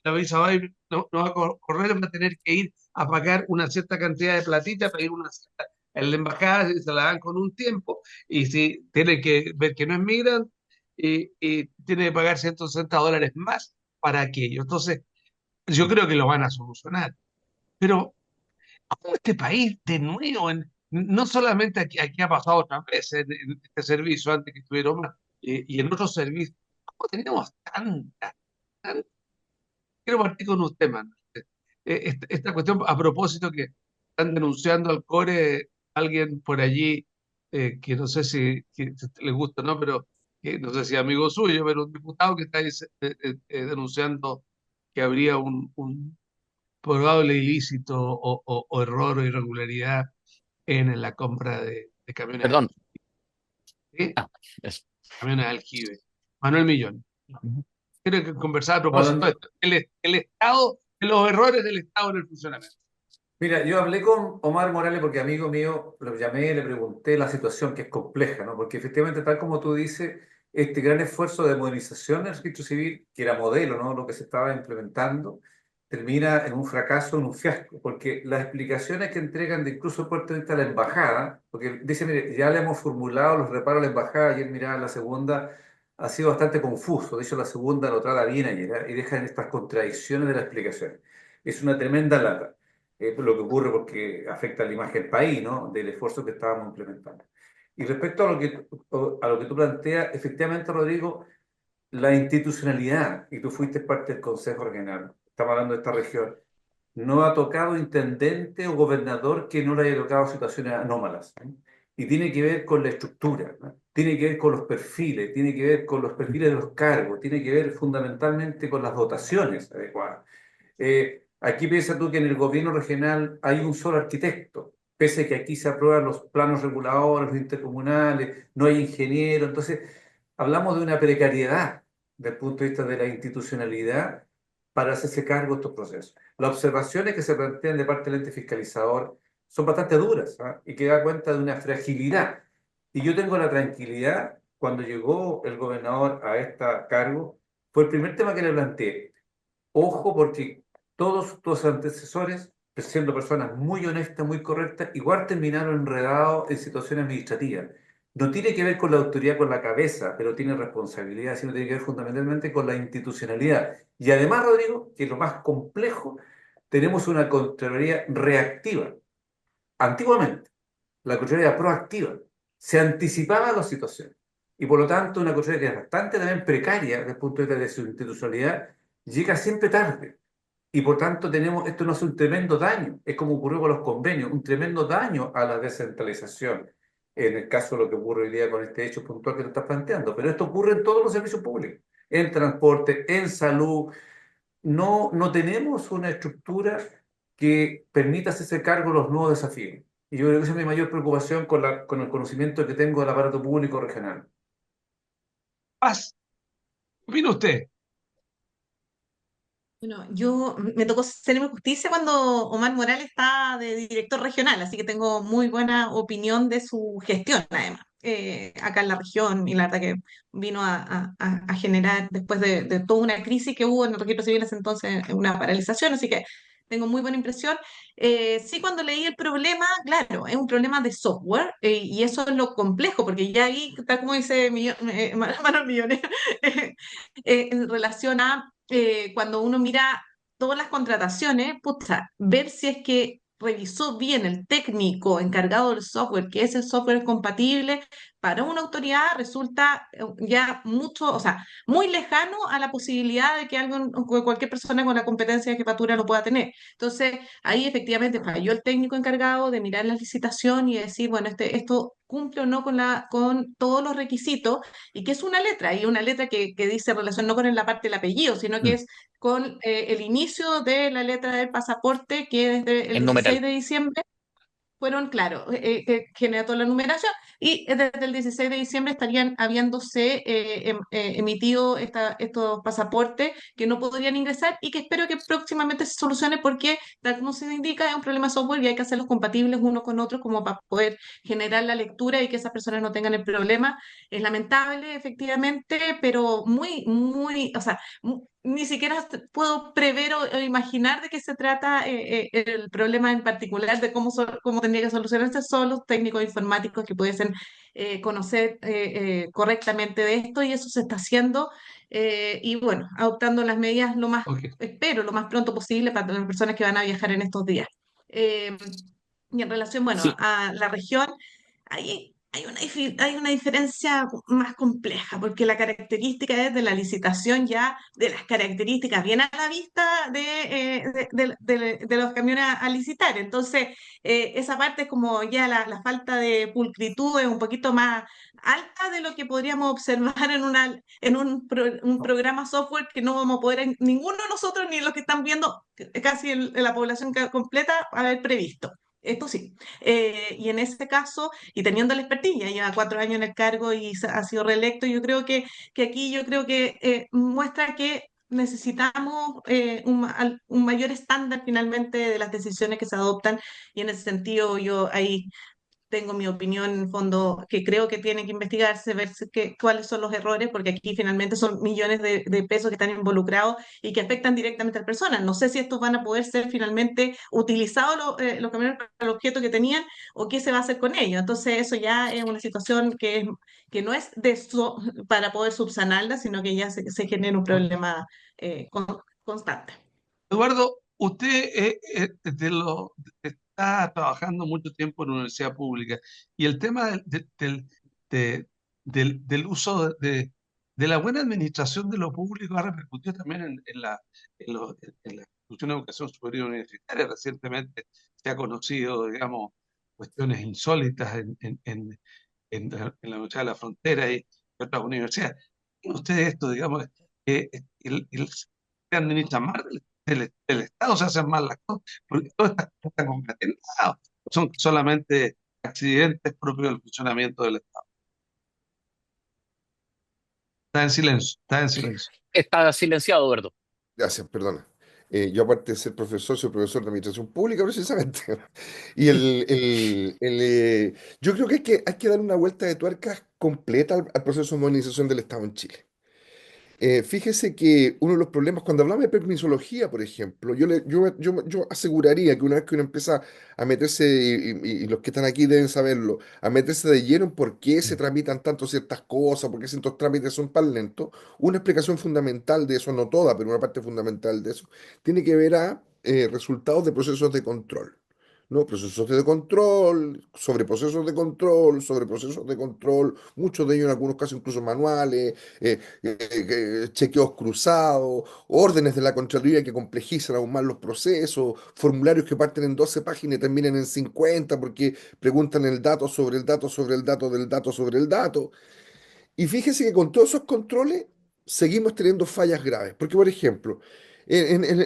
la visa va a ir, no va a correr, va a tener que ir a pagar una cierta cantidad de platita, pedir una cierta, en la embajada se la dan con un tiempo, y si tiene que ver que no es migrante, y tiene que pagar $160 más para aquello. Entonces, yo creo que lo van a solucionar. Pero, ¿cómo este país, de nuevo, no solamente aquí ha pasado otras veces en este servicio, antes que estuvieron más, y en otros servicios, cómo tenemos tanta, quiero partir con usted, Manuel. Esta cuestión, a propósito, que están denunciando al CORE, alguien por allí, que no sé si a usted le gusta o no, pero que no sé si es amigo suyo, pero un diputado que está denunciando que habría un probable ilícito o error o irregularidad en la compra de camiones, Perdón. ¿sí? Ah, eso. Camiones de aljibe. Manuel Millón. Ujú. Quiero que conversar a propósito de Hablando- esto. El Estado, de los errores del Estado en el funcionamiento. Mira, yo hablé con Omar Morales porque amigo mío, lo llamé, le pregunté la situación que es compleja, ¿no? Porque efectivamente, tal como tú dices, este gran esfuerzo de modernización del registro civil, que era modelo, ¿no? Lo que se estaba implementando, termina en un fracaso, en un fiasco, porque las explicaciones que entregan de incluso el puerto de vista a la embajada, porque dice, mire, ya le hemos formulado los reparos a la embajada, ayer miraba la segunda, ha sido bastante confuso, de hecho la segunda lo trata bien ayer, ¿eh? Y dejan estas contradicciones de la explicación. Es una tremenda lata lo que ocurre porque afecta a la imagen del país, ¿no? Del esfuerzo que estábamos implementando. Y respecto a lo que tú planteas, efectivamente, Rodrigo, la institucionalidad, y tú fuiste parte del Consejo Regional, estamos hablando de esta región, no ha tocado intendente o gobernador que no le haya tocado situaciones anómalas, ¿eh? Y tiene que ver con la estructura, ¿no? Tiene que ver con los perfiles, tiene que ver con los perfiles de los cargos, tiene que ver fundamentalmente con las dotaciones adecuadas. Aquí piensa tú que en el gobierno regional hay un solo arquitecto, pese a que aquí se aprueban los planos reguladores, los intercomunales, no hay ingeniero. Entonces, hablamos de una precariedad desde el punto de vista de la institucionalidad para hacerse cargo de estos procesos. Las observaciones que se plantean de parte del ente fiscalizador son bastante duras, ¿ah? Y que da cuenta de una fragilidad. Y yo tengo la tranquilidad, cuando llegó el gobernador a este cargo, fue el primer tema que le planteé. Ojo, porque todos tus antecesores, siendo personas muy honestas, muy correctas, igual terminaron enredados en situaciones administrativas. No tiene que ver con la autoridad con la cabeza, pero tiene responsabilidad, sino tiene que ver fundamentalmente con la institucionalidad. Y además, Rodrigo, que es lo más complejo, tenemos una Contraloría reactiva. Antiguamente, la Contraloría era proactiva, se anticipaba a las situaciones. Y por lo tanto, una Contraloría que es bastante también precaria desde el punto de vista de su institucionalidad, llega siempre tarde. Y por tanto tenemos, esto nos hace un tremendo daño, es como ocurrió con los convenios, un tremendo daño a la descentralización. en el caso de lo que ocurre hoy día con este hecho puntual que te estás planteando. Pero esto ocurre en todos los servicios públicos, en transporte, en salud. No tenemos una estructura que permita hacerse cargo de los nuevos desafíos. Y yo creo que esa es mi mayor preocupación con el conocimiento que tengo del aparato público regional. Paz, ¿qué opina usted? Bueno, yo me tocó hacerme justicia cuando Omar Morales está de director regional, así que tengo muy buena opinión de su gestión, además, acá en la región, y la verdad que vino a generar, después de toda una crisis que hubo en el registro civil en ese entonces, una paralización, así que tengo muy buena impresión. Sí, cuando leí el problema, claro, es un problema de software, y eso es lo complejo, porque ya ahí, tal como dice Manuel Millones, en relación a cuando uno mira todas las contrataciones, pucha, ver si es que revisó bien el técnico encargado del software, que ese software es compatible para una autoridad, resulta ya mucho, o sea, muy lejano a la posibilidad de que cualquier persona con la competencia de jefatura lo pueda tener. Entonces, ahí efectivamente falló el técnico encargado de mirar la licitación y decir, bueno, esto cumple o no con todos los requisitos y que es una letra, y una letra que dice relación no con la parte del apellido, sino que Mm. es con el inicio de la letra del pasaporte, que desde el En 16 numeral. de diciembre fueron, claro, que genera toda la numeración, y desde el 16 de diciembre estarían habiéndose emitido estos pasaportes que no podrían ingresar y que espero que próximamente se solucione porque, tal como se indica, es un problema de software y hay que hacerlos compatibles unos con otros como para poder generar la lectura y que esas personas no tengan el problema. Es lamentable, efectivamente, pero muy, muy, o sea, ni siquiera puedo prever o imaginar de qué se trata el problema en particular, de cómo tendría que solucionarse. Son los técnicos informáticos que pudiesen conocer correctamente de esto, y eso se está haciendo. Y bueno, adoptando las medidas lo más, Ok. espero, lo más pronto posible para las personas que van a viajar en estos días. Eh, y en relación, bueno, Sí, a la región, hay una diferencia más compleja, porque la característica es de la licitación ya, de las características bien a la vista de los camiones a licitar. Entonces, esa parte es como ya la falta de pulcritud es un poquito más alta de lo que podríamos observar en un programa software que no vamos a poder, ninguno de nosotros, ni los que están viendo, casi la población completa, haber previsto. Esto sí. Y en ese caso, y teniendo la expertise, ya lleva 4 años en el cargo y ha sido reelecto, yo creo que aquí yo creo que muestra que necesitamos un mayor estándar finalmente de las decisiones que se adoptan, y en ese sentido yo ahí tengo mi opinión en fondo, que creo que tiene que investigarse, ver cuáles son los errores, porque aquí finalmente son millones de pesos que están involucrados y que afectan directamente a las personas. No sé si estos van a poder ser finalmente utilizados los camiones para el objeto que tenían, o qué se va a hacer con ellos. Entonces eso ya es una situación que no es para poder subsanarla, sino que ya se genera un problema constante. Eduardo, usted está trabajando mucho tiempo en la universidad pública y el tema de- del uso de la buena administración de lo público ha repercutido también en la institución de educación superior universitaria. Recientemente se ha conocido, digamos, cuestiones insólitas en la Universidad de la Frontera y otras universidades. ¿Creen ustedes esto, digamos, se administra mal del Estado, se hacen mal las cosas, porque todas estas cosas están concatenadas, son solamente accidentes propios del funcionamiento del Estado? Está en silencio, está en silencio. está silenciado, Eduardo. Gracias, perdona. Yo aparte de ser profesor, soy profesor de administración pública precisamente. Y yo creo que hay que dar una vuelta de tuerca completa al proceso de modernización del Estado en Chile. Fíjese que uno de los problemas, cuando hablamos de permisología, por ejemplo, yo aseguraría que una vez que uno empieza a meterse, y los que están aquí deben saberlo, a meterse de lleno en por qué se tramitan tanto ciertas cosas, por qué ciertos trámites son tan lentos, una explicación fundamental de eso, no toda, pero una parte fundamental de eso, tiene que ver a resultados de procesos de control. ¿no? Procesos de control, sobre procesos de control, sobre procesos de control, muchos de ellos en algunos casos incluso manuales, chequeos cruzados, órdenes de la Contraloría que complejizan aún más los procesos, formularios que parten en 12 páginas y terminan en 50 porque preguntan el dato sobre el dato sobre el dato del dato sobre el dato. Y fíjese que con todos esos controles seguimos teniendo fallas graves. Porque, por ejemplo, en el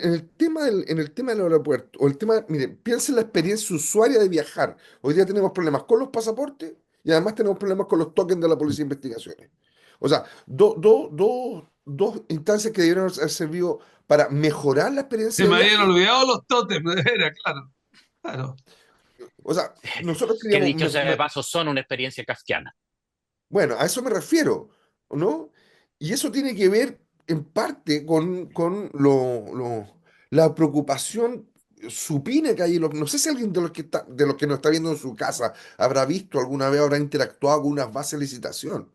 en el tema del aeropuerto, o el tema, mire, piensa en la experiencia usuaria de viajar. Hoy día tenemos problemas con los pasaportes y además tenemos problemas con los tokens de la Policía de Investigaciones. O sea, dos instancias que debieron haber servido para mejorar la Se experiencia de me habían viaje. olvidado los tótems, de veras, claro, claro. O sea, nosotros Que queríamos dicho sea de paso, son una experiencia kafkiana. bueno, a eso me refiero, ¿no? Y eso tiene que ver en parte con la preocupación supina que hay. No sé si alguien de los que nos está viendo en su casa habrá visto alguna vez, habrá interactuado con unas bases de licitación.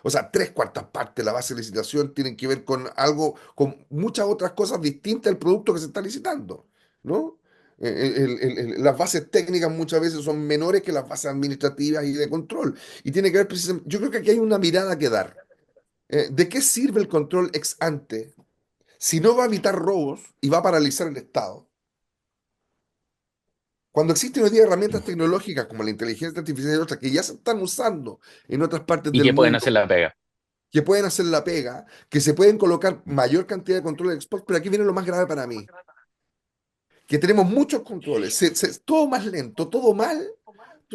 O sea, tres cuartas partes de la base de licitación tienen que ver con algo, con muchas otras cosas distintas al producto que se está licitando, ¿no? Las bases técnicas muchas veces son menores que las bases administrativas y de control. Y tiene que ver precisamente, yo creo que aquí hay una mirada que dar. ¿De qué sirve el control ex ante si no va a evitar robos y va a paralizar el Estado? Cuando existen hoy día herramientas tecnológicas como la inteligencia artificial y otras que ya se están usando en otras partes Y del que pueden hacer mundo, la pega. que pueden hacer la pega, que se pueden colocar mayor cantidad de controles de export, pero aquí viene lo más grave para mí, que tenemos muchos controles, todo más lento, todo mal,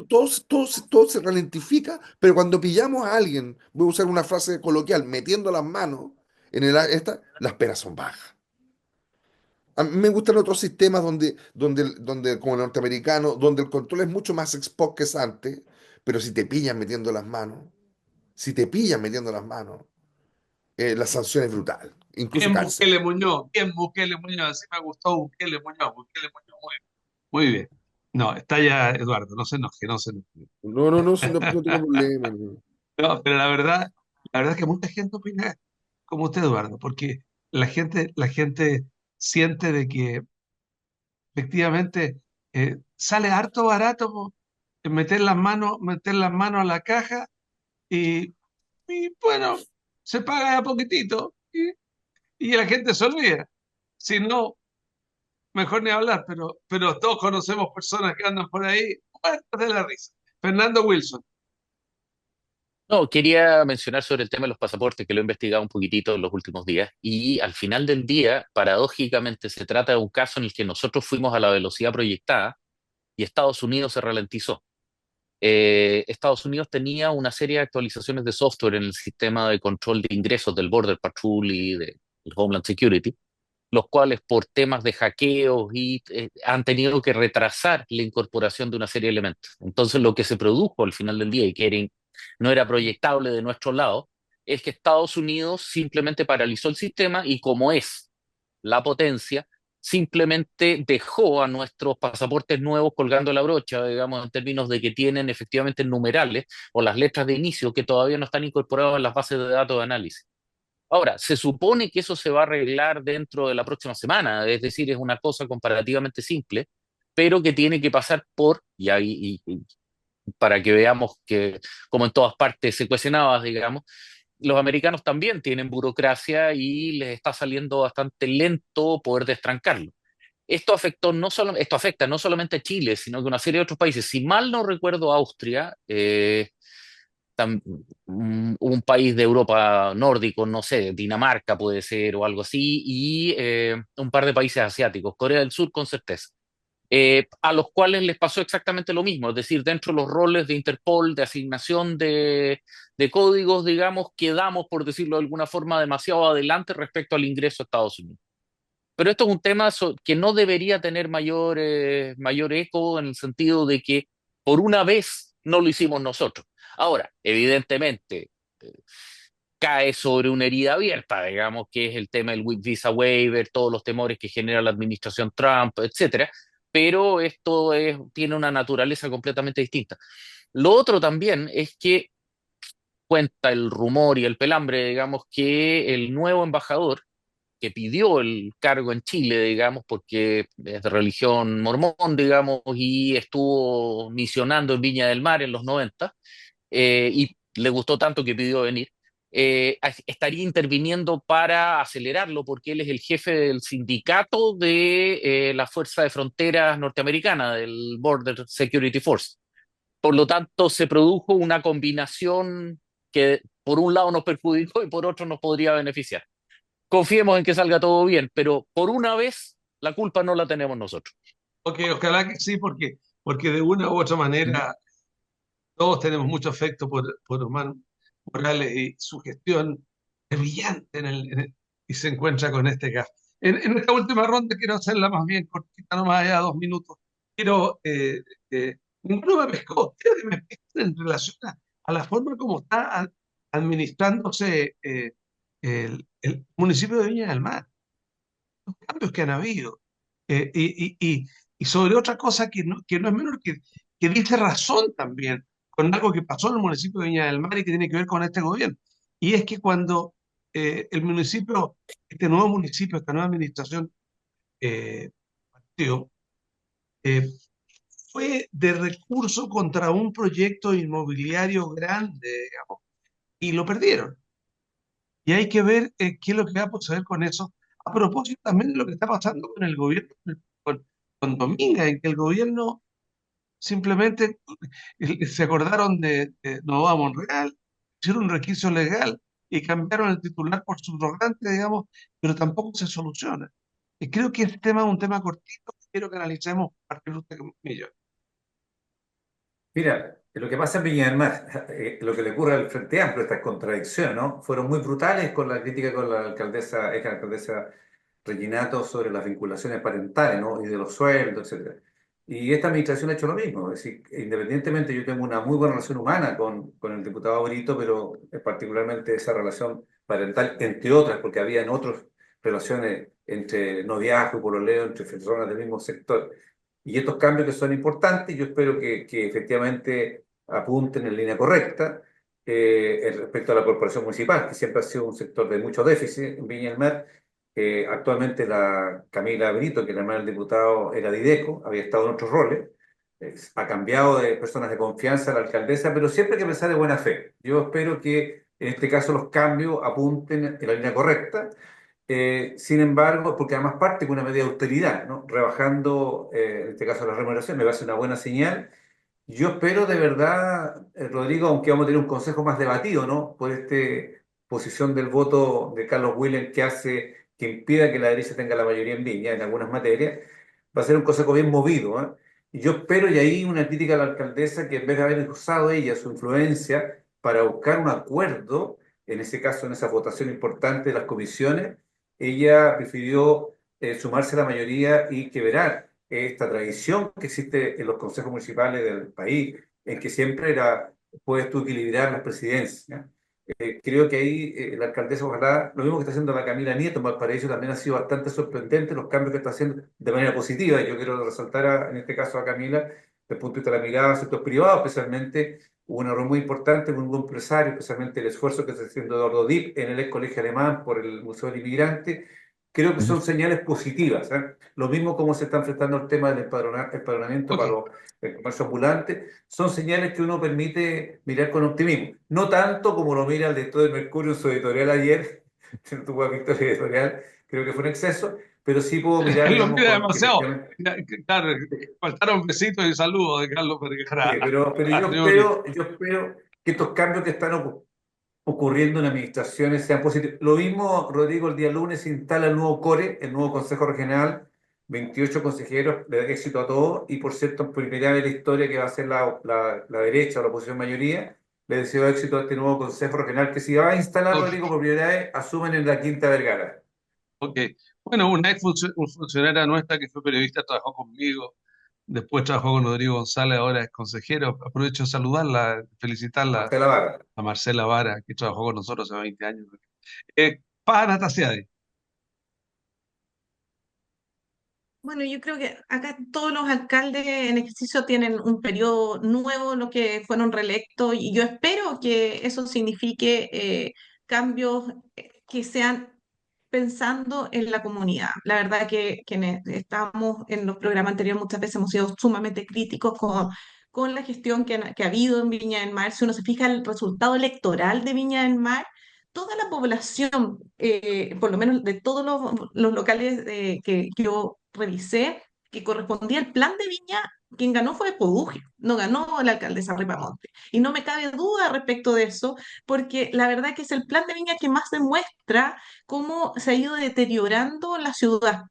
todo se ralentifica, pero cuando pillamos a alguien, voy a usar una frase coloquial, metiendo las manos las penas son bajas. A mí me gustan otros sistemas donde como el norteamericano, donde el control es mucho más ex post que es antes, pero si te pillan metiendo las manos, si te pillan metiendo las manos, la sanción es brutal, incluso Bien cárcel. Bukele Muñoz, bien Bukele Muñoz, así me gustó Bukele Muñoz, muy bien. No, está ya Eduardo, no se enoje, no se enoje. No, no, no, si no, no tengo problema. No. No, pero la verdad es que mucha gente opina como usted, Eduardo, porque la gente siente de que efectivamente sale harto barato po, meter las manos a la caja y, y bueno, se paga de a poquitito y la gente se olvida. Si no, mejor ni hablar, pero todos conocemos personas que andan por ahí muertas de la risa. Fernando Wilson, No, quería mencionar sobre el tema de los pasaportes, que lo he investigado un poquitito en los últimos días, y al final del día, paradójicamente, se trata de un caso en el que nosotros fuimos a la velocidad proyectada y Estados Unidos se ralentizó. Estados Unidos tenía una serie de actualizaciones de software en el sistema de control de ingresos del Border Patrol y del Homeland Security, los cuales por temas de hackeos han tenido que retrasar la incorporación de una serie de elementos. Entonces, lo que se produjo al final del día y que no era proyectable de nuestro lado, es que Estados Unidos simplemente paralizó el sistema y como es la potencia, simplemente dejó a nuestros pasaportes nuevos colgando la brocha, digamos, en términos de que tienen efectivamente numerales o las letras de inicio que todavía no están incorporados en las bases de datos de análisis. Ahora, se supone que eso se va a arreglar dentro de la próxima semana, es decir, es una cosa comparativamente simple, pero que tiene que pasar por, y para que veamos que, como en todas partes secuestradas, digamos, los americanos también tienen burocracia y les está saliendo bastante lento poder destrancarlo. Esto afecta no solamente a Chile, sino que a una serie de otros países. Si mal no recuerdo, Austria, un país de Europa nórdico, no sé, Dinamarca puede ser o algo así, y un par de países asiáticos, Corea del Sur con certeza, a los cuales les pasó exactamente lo mismo, es decir, dentro de los roles de Interpol, de asignación de códigos, digamos, quedamos, por decirlo de alguna forma, demasiado adelante respecto al ingreso a Estados Unidos. Pero esto es un tema que no debería tener mayor eco en el sentido de que por una vez no lo hicimos nosotros. Ahora, evidentemente, eh, cae sobre una herida abierta, digamos, que es el tema del visa waiver, todos los temores que genera la administración Trump, etcétera. Pero tiene una naturaleza completamente distinta. Lo otro también es que cuenta el rumor y el pelambre, digamos, que el nuevo embajador que pidió el cargo en Chile, digamos, porque es de religión mormón, digamos, y estuvo misionando en Viña del Mar en los 90, y le gustó tanto que pidió venir. Estaría interviniendo para acelerarlo porque él es el jefe del sindicato de la Fuerza de Fronteras norteamericana, del Border Security Force. Por lo tanto, se produjo una combinación que por un lado nos perjudicó y por otro nos podría beneficiar. Confiemos en que salga todo bien, pero por una vez la culpa no la tenemos nosotros. Ok, ojalá que sí, porque de una u otra manera todos tenemos mucho afecto por Osman Morales y su gestión es brillante y se encuentra con este caso. En esta última ronda quiero hacerla más bien cortita, no más allá de 2 minutos. Quiero, ninguno me pescó, ustedes me pescan en relación a la forma como está administrándose el municipio de Viña del Mar, los cambios que han habido. Eh, y, y, y, y sobre otra cosa que no es menor, que dice razón también con algo que pasó en el municipio de Viña del Mar y que tiene que ver con este gobierno. Y es que cuando el municipio, este nuevo municipio, esta nueva administración partió, eh, fue de recurso contra un proyecto inmobiliario grande, digamos, y lo perdieron. Y hay que ver qué es lo que va a suceder con eso. A propósito también de lo que está pasando con el gobierno, con Dominga, en que el gobierno simplemente se acordaron de Novoa Monreal, hicieron un requisito legal y cambiaron el titular por subrogante, digamos, pero tampoco se soluciona. Y creo que este tema es un tema cortito que quiero que analicemos a partir de usted conmigo. Mira, lo que pasa en Viña del Mar, lo que le ocurre al Frente Amplio, estas contradicciones, ¿no? Fueron muy brutales con la crítica con la alcaldesa, ex alcaldesa Reginato sobre las vinculaciones parentales, ¿no? Y de los sueldos, etcétera. Y esta administración ha hecho lo mismo. Es decir, independientemente, yo tengo una muy buena relación humana con el diputado Brito, pero particularmente esa relación parental, entre otras, porque había en otras relaciones entre noviazgo, pololeo, entre personas del mismo sector. Y estos cambios que son importantes, yo espero que efectivamente apunten en línea correcta respecto a la corporación municipal, que siempre ha sido un sector de mucho déficit en Viña del Mar. Actualmente la Camila Brito, que era hermana del diputado, era de IDECO, había estado en otros roles, ha cambiado de personas de confianza a la alcaldesa, pero siempre hay que pensar de buena fe. Yo espero que en este caso los cambios apunten en la línea correcta. Sin embargo, porque además parte con una medida de austeridad, ¿no? Rebajando, en este caso, la remuneración, me parece una buena señal. Yo espero de verdad, Rodrigo, aunque vamos a tener un consejo más debatido, ¿no? Por esta posición del voto de Carlos Willen que impida que la derecha tenga la mayoría en Viña en algunas materias, va a ser un consejo bien movido, ¿eh? Y yo espero, y ahí una crítica a la alcaldesa, que en vez de haber usado ella su influencia para buscar un acuerdo, en ese caso, en esa votación importante de las comisiones, ella prefirió sumarse a la mayoría y quebrar esta tradición que existe en los consejos municipales del país, en que siempre puedes tú equilibrar las presidencias, ¿ya? Creo que ahí la alcaldesa, ojalá, lo mismo que está haciendo la Camila Nieto en Valparaíso, también ha sido bastante sorprendente los cambios que está haciendo de manera positiva. Y yo quiero resaltar, en este caso, a Camila, desde el punto de vista de la mirada al sector privado, especialmente hubo un error muy importante con un buen empresario, especialmente el esfuerzo que está haciendo Eduardo Dip en el ex colegio alemán por el Museo del Inmigrante. Creo que son señales positivas, ¿eh? Lo mismo como se está enfrentando el tema del empadronamiento para Ok, el comercio ambulante, son señales que uno permite mirar con optimismo. No tanto como lo mira el director de Mercurio en su editorial ayer, si no tuvo visto el editorial, creo que fue un exceso, pero sí puedo mirar, lo digamos, mira con que demasiado. efectivamente. Claro, faltaron besitos y saludos de Carlos Sí, Vergara pero a Teórico. yo espero que estos cambios que están ocurriendo en administraciones sean positivos. Lo mismo, Rodrigo, el día lunes se instala el nuevo CORE, el nuevo Consejo Regional, 28 consejeros, de éxito a todos, y por cierto, por primera vez en la historia que va a ser la derecha o la oposición mayoría, le deseo éxito a este nuevo Consejo Regional que si va a instalar, Ok, Rodrigo, por primera vez, asumen en la Quinta Vergara. ok. Bueno, una funcionaria nuestra que fue periodista, trabajó conmigo, después trabajó con Rodrigo González, ahora es consejero. Aprovecho de saludarla, felicitarla Marcela Vara. a Marcela Vara, que trabajó con nosotros hace 20 años. Para Natasiade. Bueno, yo creo que acá todos los alcaldes en ejercicio tienen un periodo nuevo, los que fueron reelectos, y yo espero que eso signifique cambios que sean pensando en la comunidad. La verdad que quienes estamos en los programas anteriores muchas veces hemos sido sumamente críticos con la gestión que ha habido en Viña del Mar. Si uno se fija el resultado electoral de Viña del Mar, toda la población, por lo menos de todos los locales que yo revisé, que correspondía al plan de Viña, quien ganó fue Codugio, no ganó la alcaldesa Ripamonte. Y no me cabe duda respecto de eso, porque la verdad que es el plan de Viña que más demuestra cómo se ha ido deteriorando la ciudad.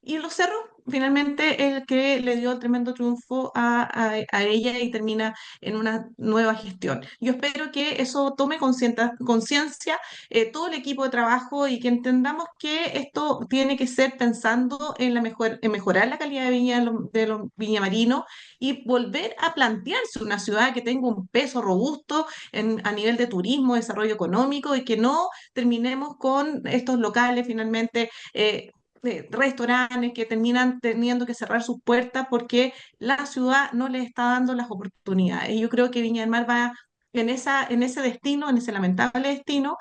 Y los cerros, finalmente, el que le dio el tremendo triunfo a ella y termina en una nueva gestión. Yo espero que eso tome conciencia todo el equipo de trabajo y que entendamos que esto tiene que ser pensando en mejorar la calidad de viña de los viñamarinos y volver a plantearse una ciudad que tenga un peso robusto a nivel de turismo, desarrollo económico y que no terminemos con estos locales finalmente. Restaurantes que terminan teniendo que cerrar sus puertas porque la ciudad no les está dando las oportunidades. Y yo creo que Viña del Mar va en ese destino, en ese lamentable destino,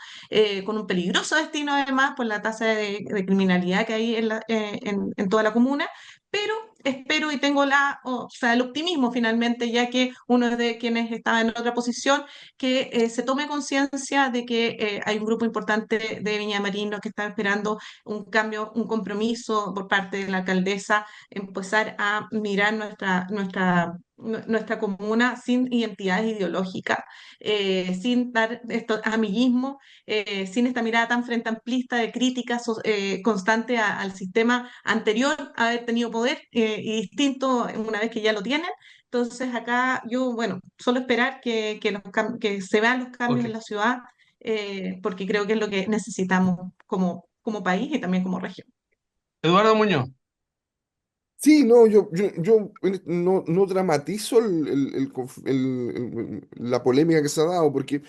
con un peligroso destino además por la tasa de criminalidad que hay en toda la comuna, pero espero y tengo o sea, el optimismo finalmente, ya que uno de quienes estaba en otra posición, que se tome conciencia de que hay un grupo importante de viñamarinos que está esperando un cambio, un compromiso por parte de la alcaldesa, empezar a mirar nuestra comuna sin identidades ideológicas, sin dar estos amiguismo, sin esta mirada tan frente amplista de crítica constante al sistema anterior a haber tenido poder y distinto una vez que ya lo tienen. Entonces acá yo, bueno, solo esperar que se vean los cambios Ok. en la ciudad, porque creo que es lo que necesitamos como país y también como región. Eduardo Muñoz. Sí, no, yo no dramatizo la polémica que se ha dado, porque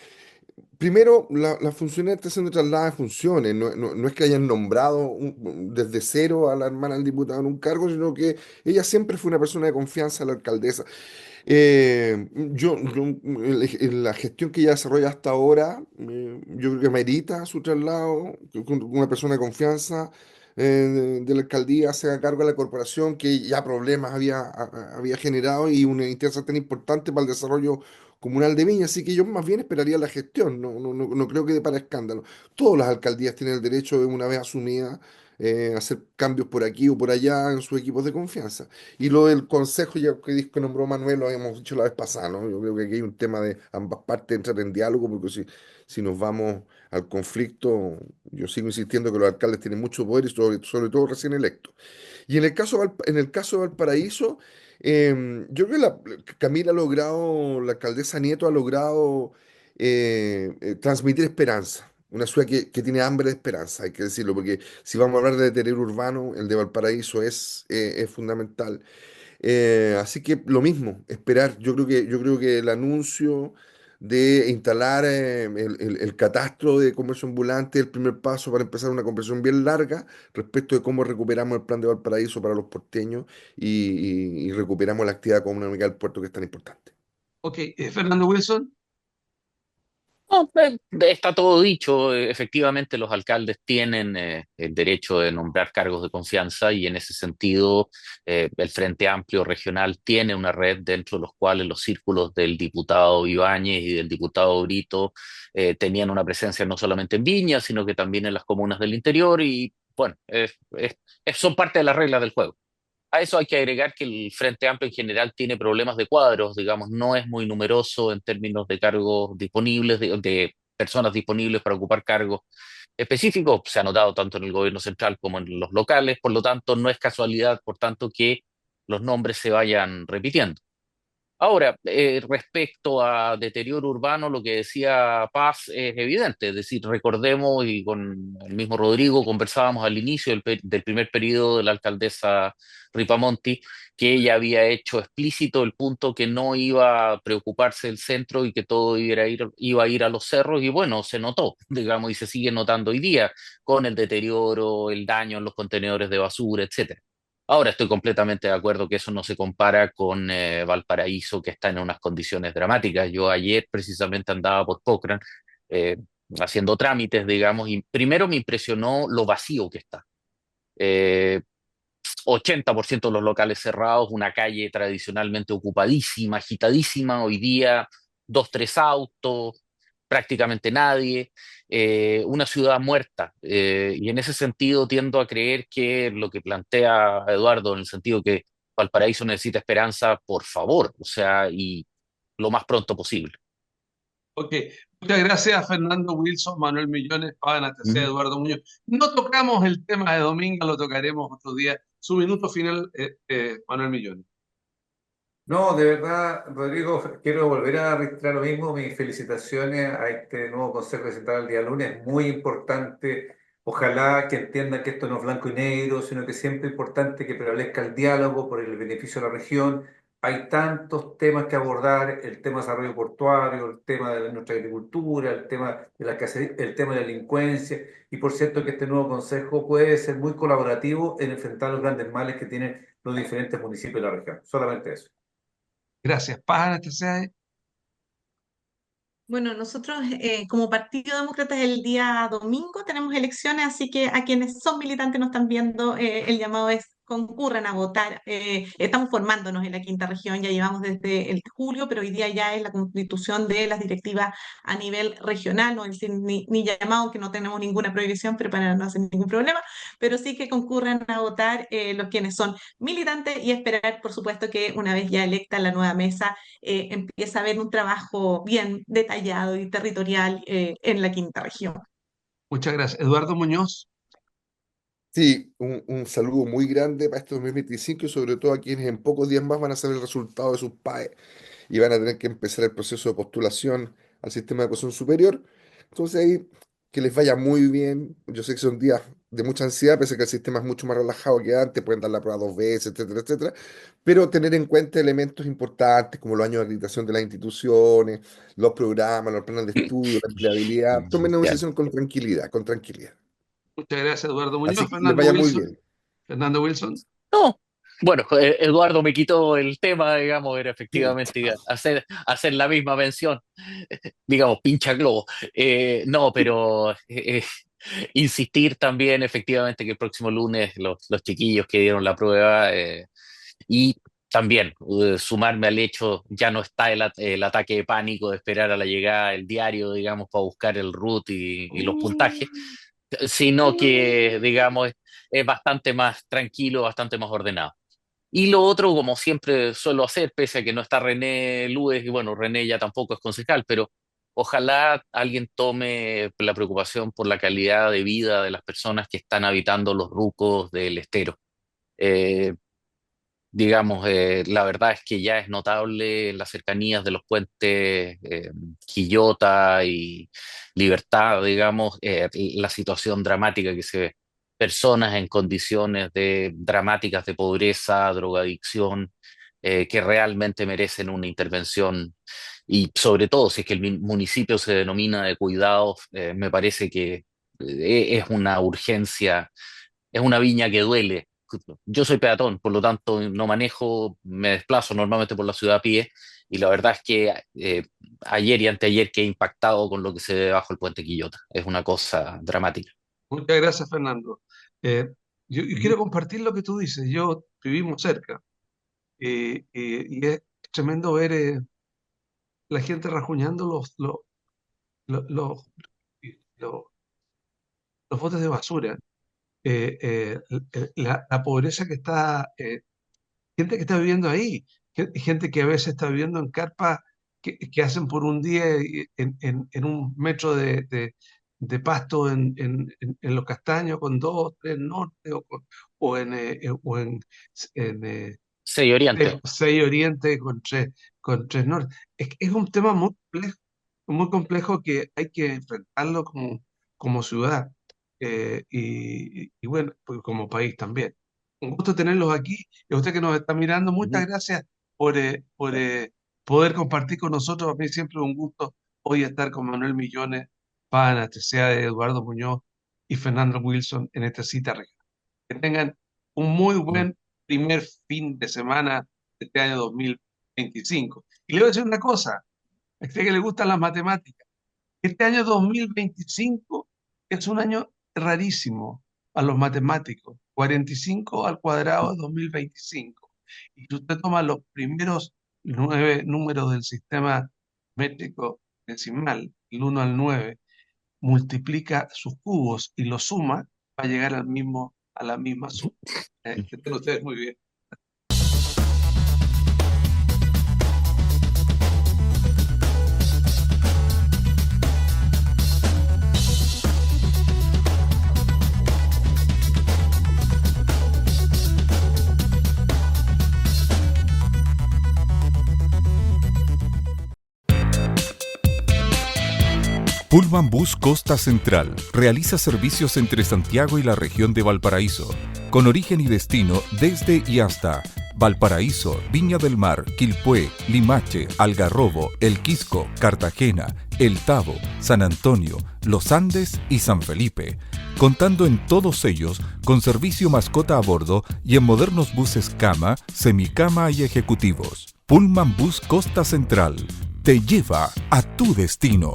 primero, las funciones están siendo trasladadas a funciones. No es que hayan nombrado desde cero a la hermana del diputado en un cargo, sino que ella siempre fue una persona de confianza a la alcaldesa. La gestión que ella desarrolla hasta ahora, yo creo que merita su traslado, que una persona de confianza de la alcaldía se haga cargo de la corporación que ya problemas había generado y una instancia tan importante para el desarrollo comunal de Viña. Así que yo más bien esperaría la gestión, no creo que dé para escándalo. Todas las alcaldías tienen el derecho de una vez asumida hacer cambios por aquí o por allá en sus equipos de confianza. Y lo del consejo, ya que nombró Manuel, lo habíamos dicho la vez pasada, ¿no? Yo creo que aquí hay un tema de ambas partes entrar en diálogo, porque si nos vamos al conflicto, yo sigo insistiendo que los alcaldes tienen mucho poder y sobre todo recién electos. Y en el caso de Valparaíso, yo creo que Camila ha logrado, la alcaldesa Nieto ha logrado transmitir esperanza. Una ciudad que tiene hambre de esperanza, hay que decirlo, porque si vamos a hablar de deterioro urbano, el de Valparaíso es fundamental. Así que lo mismo, esperar. Yo creo que el anuncio de instalar el catastro de comercio ambulante es el primer paso para empezar una conversación bien larga respecto de cómo recuperamos el plan de Valparaíso para los porteños y recuperamos la actividad económica del puerto que es tan importante. Ok, Fernando Wilson. No, está todo dicho. Efectivamente, los alcaldes tienen el derecho de nombrar cargos de confianza y en ese sentido el Frente Amplio Regional tiene una red dentro de los cuales los círculos del diputado Ibáñez y del diputado Brito tenían una presencia no solamente en Viña, sino que también en las comunas del interior y bueno, son parte de las reglas del juego. A eso hay que agregar que el Frente Amplio en general tiene problemas de cuadros, digamos, no es muy numeroso en términos de cargos disponibles, de personas disponibles para ocupar cargos específicos. Se ha notado tanto en el gobierno central como en los locales, por lo tanto, no es casualidad, por tanto, que los nombres se vayan repitiendo. Ahora, respecto a deterioro urbano, lo que decía Paz es evidente, es decir, recordemos, y con el mismo Rodrigo conversábamos al inicio del primer periodo de la alcaldesa Ripamonti, que ella había hecho explícito el punto que no iba a preocuparse del centro y que todo iba a ir a los cerros, y bueno, se notó, digamos, y se sigue notando hoy día con el deterioro, el daño en los contenedores de basura, etcétera. Ahora estoy completamente de acuerdo que eso no se compara con Valparaíso, que está en unas condiciones dramáticas. Yo ayer precisamente andaba por Cochrane, eh, haciendo trámites, digamos, y primero me impresionó lo vacío que está. Eh, 80% de los locales cerrados, una calle tradicionalmente ocupadísima, agitadísima, hoy día dos, tres autos, prácticamente nadie, una ciudad muerta. Y en ese sentido tiendo a creer que lo que plantea Eduardo, en el sentido que Valparaíso necesita esperanza, por favor, o sea, y lo más pronto posible. Ok, muchas gracias Fernando Wilson, Manuel Millones, Pablo Natesea, Ujú. Eduardo Muñoz. No tocamos el tema de Dominga, lo tocaremos otro día. Su minuto final, Manuel Millones. No, de verdad, Rodrigo, quiero volver a registrar lo mismo. Mis felicitaciones a este nuevo Consejo Central el día lunes, muy importante. Ojalá que entiendan que esto no es blanco y negro, sino que siempre es importante que prevalezca el diálogo por el beneficio de la región. Hay tantos temas que abordar, el tema de desarrollo portuario, el tema de nuestra agricultura, el tema de el tema de la delincuencia, y por cierto que este nuevo Consejo puede ser muy colaborativo en enfrentar los grandes males que tienen los diferentes municipios de la región. Solamente eso. Gracias, Pablo Natesea. Bueno, nosotros como Partido Demócrata el día domingo tenemos elecciones, así que a quienes son militantes nos están viendo, el llamado es concurran a votar. Estamos formándonos en la quinta región, ya llevamos desde el julio, pero hoy día ya es la constitución de las directivas a nivel regional, no es decir, ni llamado, que no tenemos ninguna prohibición, pero para no hacer ningún problema, pero sí que concurran a votar los quienes son militantes y esperar, por supuesto, que una vez ya electa la nueva mesa empieza a haber un trabajo bien detallado y territorial en la quinta región. Muchas gracias. Eduardo Muñoz. Sí, un saludo muy grande para este 2025 y sobre todo a quienes en pocos días más van a saber el resultado de sus PAE y van a tener que empezar el proceso de postulación al sistema de educación superior. Entonces ahí que les vaya muy bien. Yo sé que son días de mucha ansiedad, pese a que el sistema es mucho más relajado que antes, pueden dar la prueba 2 veces, etcétera, etcétera. Pero tener en cuenta elementos importantes como los años de acreditación de las instituciones, los programas, los planes de estudio, la empleabilidad. Tomen una Ya. decisión con tranquilidad, con tranquilidad. Muchas gracias, Eduardo Así Muñoz. que les vaya muy bien. Fernando Wilson. No, bueno, Eduardo me quitó el tema, digamos, era efectivamente hacer la misma mención, digamos, pincha globo. No, pero insistir también efectivamente que el próximo lunes los chiquillos que dieron la prueba y también sumarme al hecho, ya no está el ataque de pánico de esperar a la llegada del diario, digamos, para buscar el root y los puntajes, sino que, digamos, es bastante más tranquilo, bastante más ordenado. Y lo otro, como siempre suelo hacer, pese a que no está René Lues, y bueno, René ya tampoco es concejal, pero ojalá alguien tome la preocupación por la calidad de vida de las personas que están habitando los rucos del estero. Eh, digamos, la verdad es que ya es notable en las cercanías de los puentes Quillota y Libertad, digamos, la situación dramática que se ve. Personas en condiciones dramáticas de pobreza, drogadicción, que realmente merecen una intervención y sobre todo si es que el municipio se denomina de cuidados, me parece que es una urgencia, es una viña que duele. Yo soy peatón, por lo tanto no manejo, me desplazo normalmente por la ciudad a pie y la verdad es que ayer y anteayer quedé impactado con lo que se ve bajo el puente Quillota. Es una cosa dramática. Muchas gracias, Fernando. Eh, yo Ujú. quiero compartir lo que tú dices. Yo vivimos cerca y es tremendo ver la gente rajuñando los, los, los- los botes de basura. La pobreza que está, gente que está viviendo ahí, gente que a veces está viviendo en carpas que hacen por un día en un metro de pasto en Los Castaños con dos, tres norte o en 6 Oriente. seis oriente con tres norte. Es un tema muy complejo que hay que enfrentarlo como ciudad y bueno, pues como país también. Un gusto tenerlos aquí y a usted que nos está mirando, muchas Ujú. gracias por poder compartir con nosotros. A mí siempre es un gusto hoy estar con Manuel Millones, Pana, sea de Eduardo Muñoz y Fernando Wilson en esta cita regional. Que tengan un muy buen primer fin de semana de este año 2025. Y le voy a decir una cosa, a usted que le gustan las matemáticas, Este año 2025 es un año rarísimo a los matemáticos. 45 al cuadrado es 2025. Y si usted toma los primeros 9 números del sistema métrico decimal, el 1 al 9, multiplica sus cubos y los suma, va a llegar a la misma suma. Que estén ustedes muy bien. Pullman Bus Costa Central realiza servicios entre Santiago y la región de Valparaíso, con origen y destino desde y hasta Valparaíso, Viña del Mar, Quilpué, Limache, Algarrobo, El Quisco, Cartagena, El Tabo, San Antonio, Los Andes y San Felipe, contando en todos ellos con servicio mascota a bordo y en modernos buses cama, semicama y ejecutivos. Pullman Bus Costa Central te lleva a tu destino.